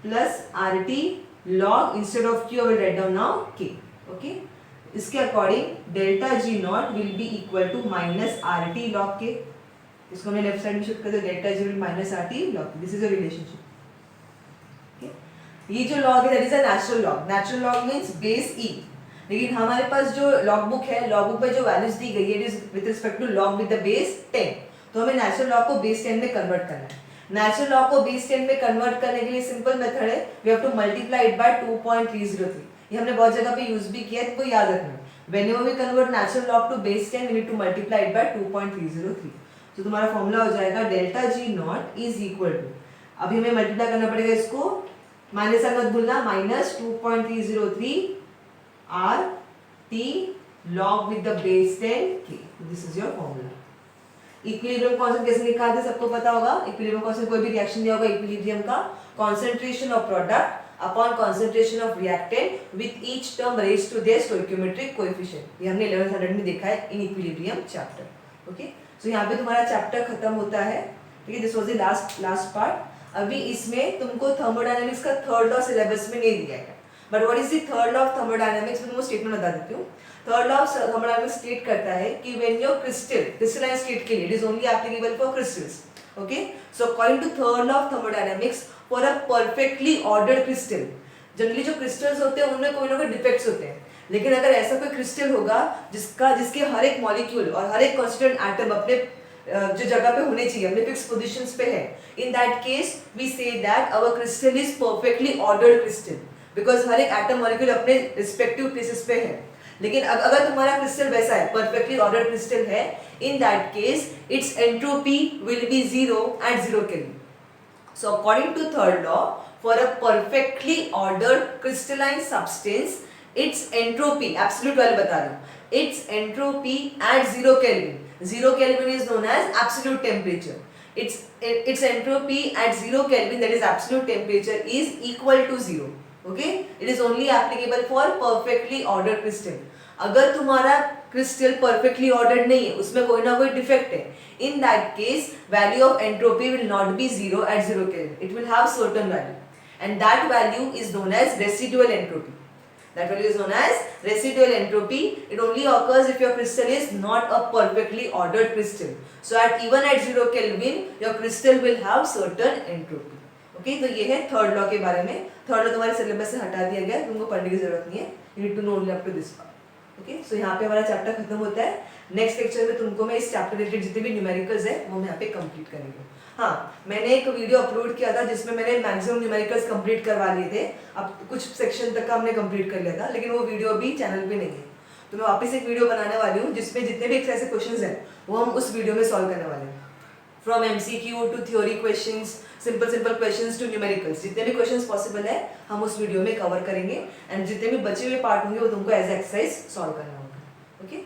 plus RT log, instead of Q I will write down now K. Okay, इसके according delta G naught will be equal to minus RT log K. इसको मैं left side में shift कर दूं, delta G will minus RT log, this is a relationship. ये जो log है that is a natural log. Natural log means base e, लेकिन हमारे पास जो लॉग बुक है, लॉग बुक में जो वैल्यूज दी गई है it is with respect to log with the base 10, तो हमें नेचुरल लॉग को बेस 10 में कन्वर्ट करना है। नेचुरल लॉग को बेस 10 में कन्वर्ट करने के लिए सिंपल मेथड है, we have to multiply it by 2.303। ये हमने बहुत जगह पे यूज भी किया है, तुमको याद रखना है। Whenever we convert natural log to base 10, we need to multiply it by 2.303। तो तुम्हारा फॉर्मूला हो जाएगा delta G not is equal to, अभी हमें मल्टीप्लाई करना पड़ेगा इसको, माइनस मत भूलना, minus 2.303 R T log with the base 10 के। This is your formula. Equilibrium constant कैसे निकालते हैं सबको पता होगा। इक्विलिब्रियम कांस्टेंट कोई भी रिएक्शन दिया होगा इक्विलिब्रियम का, concentration of product upon concentration of reactant with each term raised to their stoichiometric coefficient. ये हमने 1100 में देखा है in equilibrium chapter. Okay, so यहाँ पे तुम्हारा चैप्टर खत्म होता है। ठीक है, this was the last part. अभी इसमें तुमको थर्मोडायनामिक्स का थर्ड लॉ सिलेबस में नहीं दिया गया, but what is the third law of thermodynamics, मैं तुमको स्टेटमेंट बता देती हूँ। Third law of thermodynamics state करता है कि व्हेन योर क्रिस्टलाइन स्टेट के लिए it is only applicable for crystals. Okay, so according to third law of thermodynamics, for a perfectly ordered crystal, generally जो क्रिस्टल्स होते हैं उनमें कोई ना कोई डिफेक्ट्स होते हैं, लेकिन अगर ऐसा कोई क्रिस्टल होगा जिसके हर एक मॉलिक्यूल और हर एक कॉन्स्टिट्यूएंट एटम अपने जो जगह पे होने चाहिए, अपने फिक्स पोजीशंस पे है, in that case we say that our crystal is perfectly ordered crystal, because हर एक एटम मॉलिक्यूल अपने रिस्पेक्टिव प्लेसेस पे है। लेकिन अगर तुम्हारा क्रिस्टल वैसा है, परफेक्टली ऑर्डर्ड क्रिस्टल है, in that case its entropy will be 0 at 0 kelvin. So according to third law, for a perfectly ordered crystalline substance, its entropy, absolute value बता रहा हूँ, its entropy at 0 Kelvin. 0 Kelvin is known as absolute temperature. Its entropy at 0 Kelvin, that is absolute temperature, is equal to 0. Okay? It is only applicable for perfectly ordered crystal. अगर तुम्हारा crystal perfectly ordered नहीं है, उसमें कोई ना कोई defect है, in that case value of entropy will not be 0 at 0 Kelvin. It will have certain value, and that value is known as residual entropy. That value is known as residual entropy. It only occurs if your crystal is not a perfectly ordered crystal. So even at 0 Kelvin, your crystal will have certain entropy. Okay, तो ये है third law के बारे में। Third law तुम्हारे syllabus से हटा दिया गया, तुमको पढ़ने की जरूरत नहीं है, you need to know only up to this part. Okay, so यहाँ पे हमारा चैप्टर खत्म होता है। नेक्स्ट लेक्चर में तुमको मैं इस चैप्टर रिलेटेड जितने भी न्यूमेरिकल्स है वो मैं यहाँ पे कंप्लीट करेंगे। हाँ, मैंने एक वीडियो अपलोड किया था जिसमें मैंने मैक्सिमम न्यूमेरिकल्स कंप्लीट करवा लिए थे, अब कुछ सेक्शन तक का हमने कंप्लीट कर लिया था, लेकिन वो वीडियो अभी चैनल पे नहीं है, तो मैं वापस एक वीडियो बनाने वाली हूँ जिसमें जितने भी ऐसे क्वेश्चंस हैं वो हम उस वीडियो में सॉल्व करने वाले हैं। From MCQ to theory questions, simple questions to numericals, जितने भी क्वेश्चंस पॉसिबल है हम उस वीडियो में कवर करेंगे, एंड जितने भी बचे हुए पार्ट होंगे वो तुमको एज एक्सरसाइज सॉल्व करना होगा। ओके।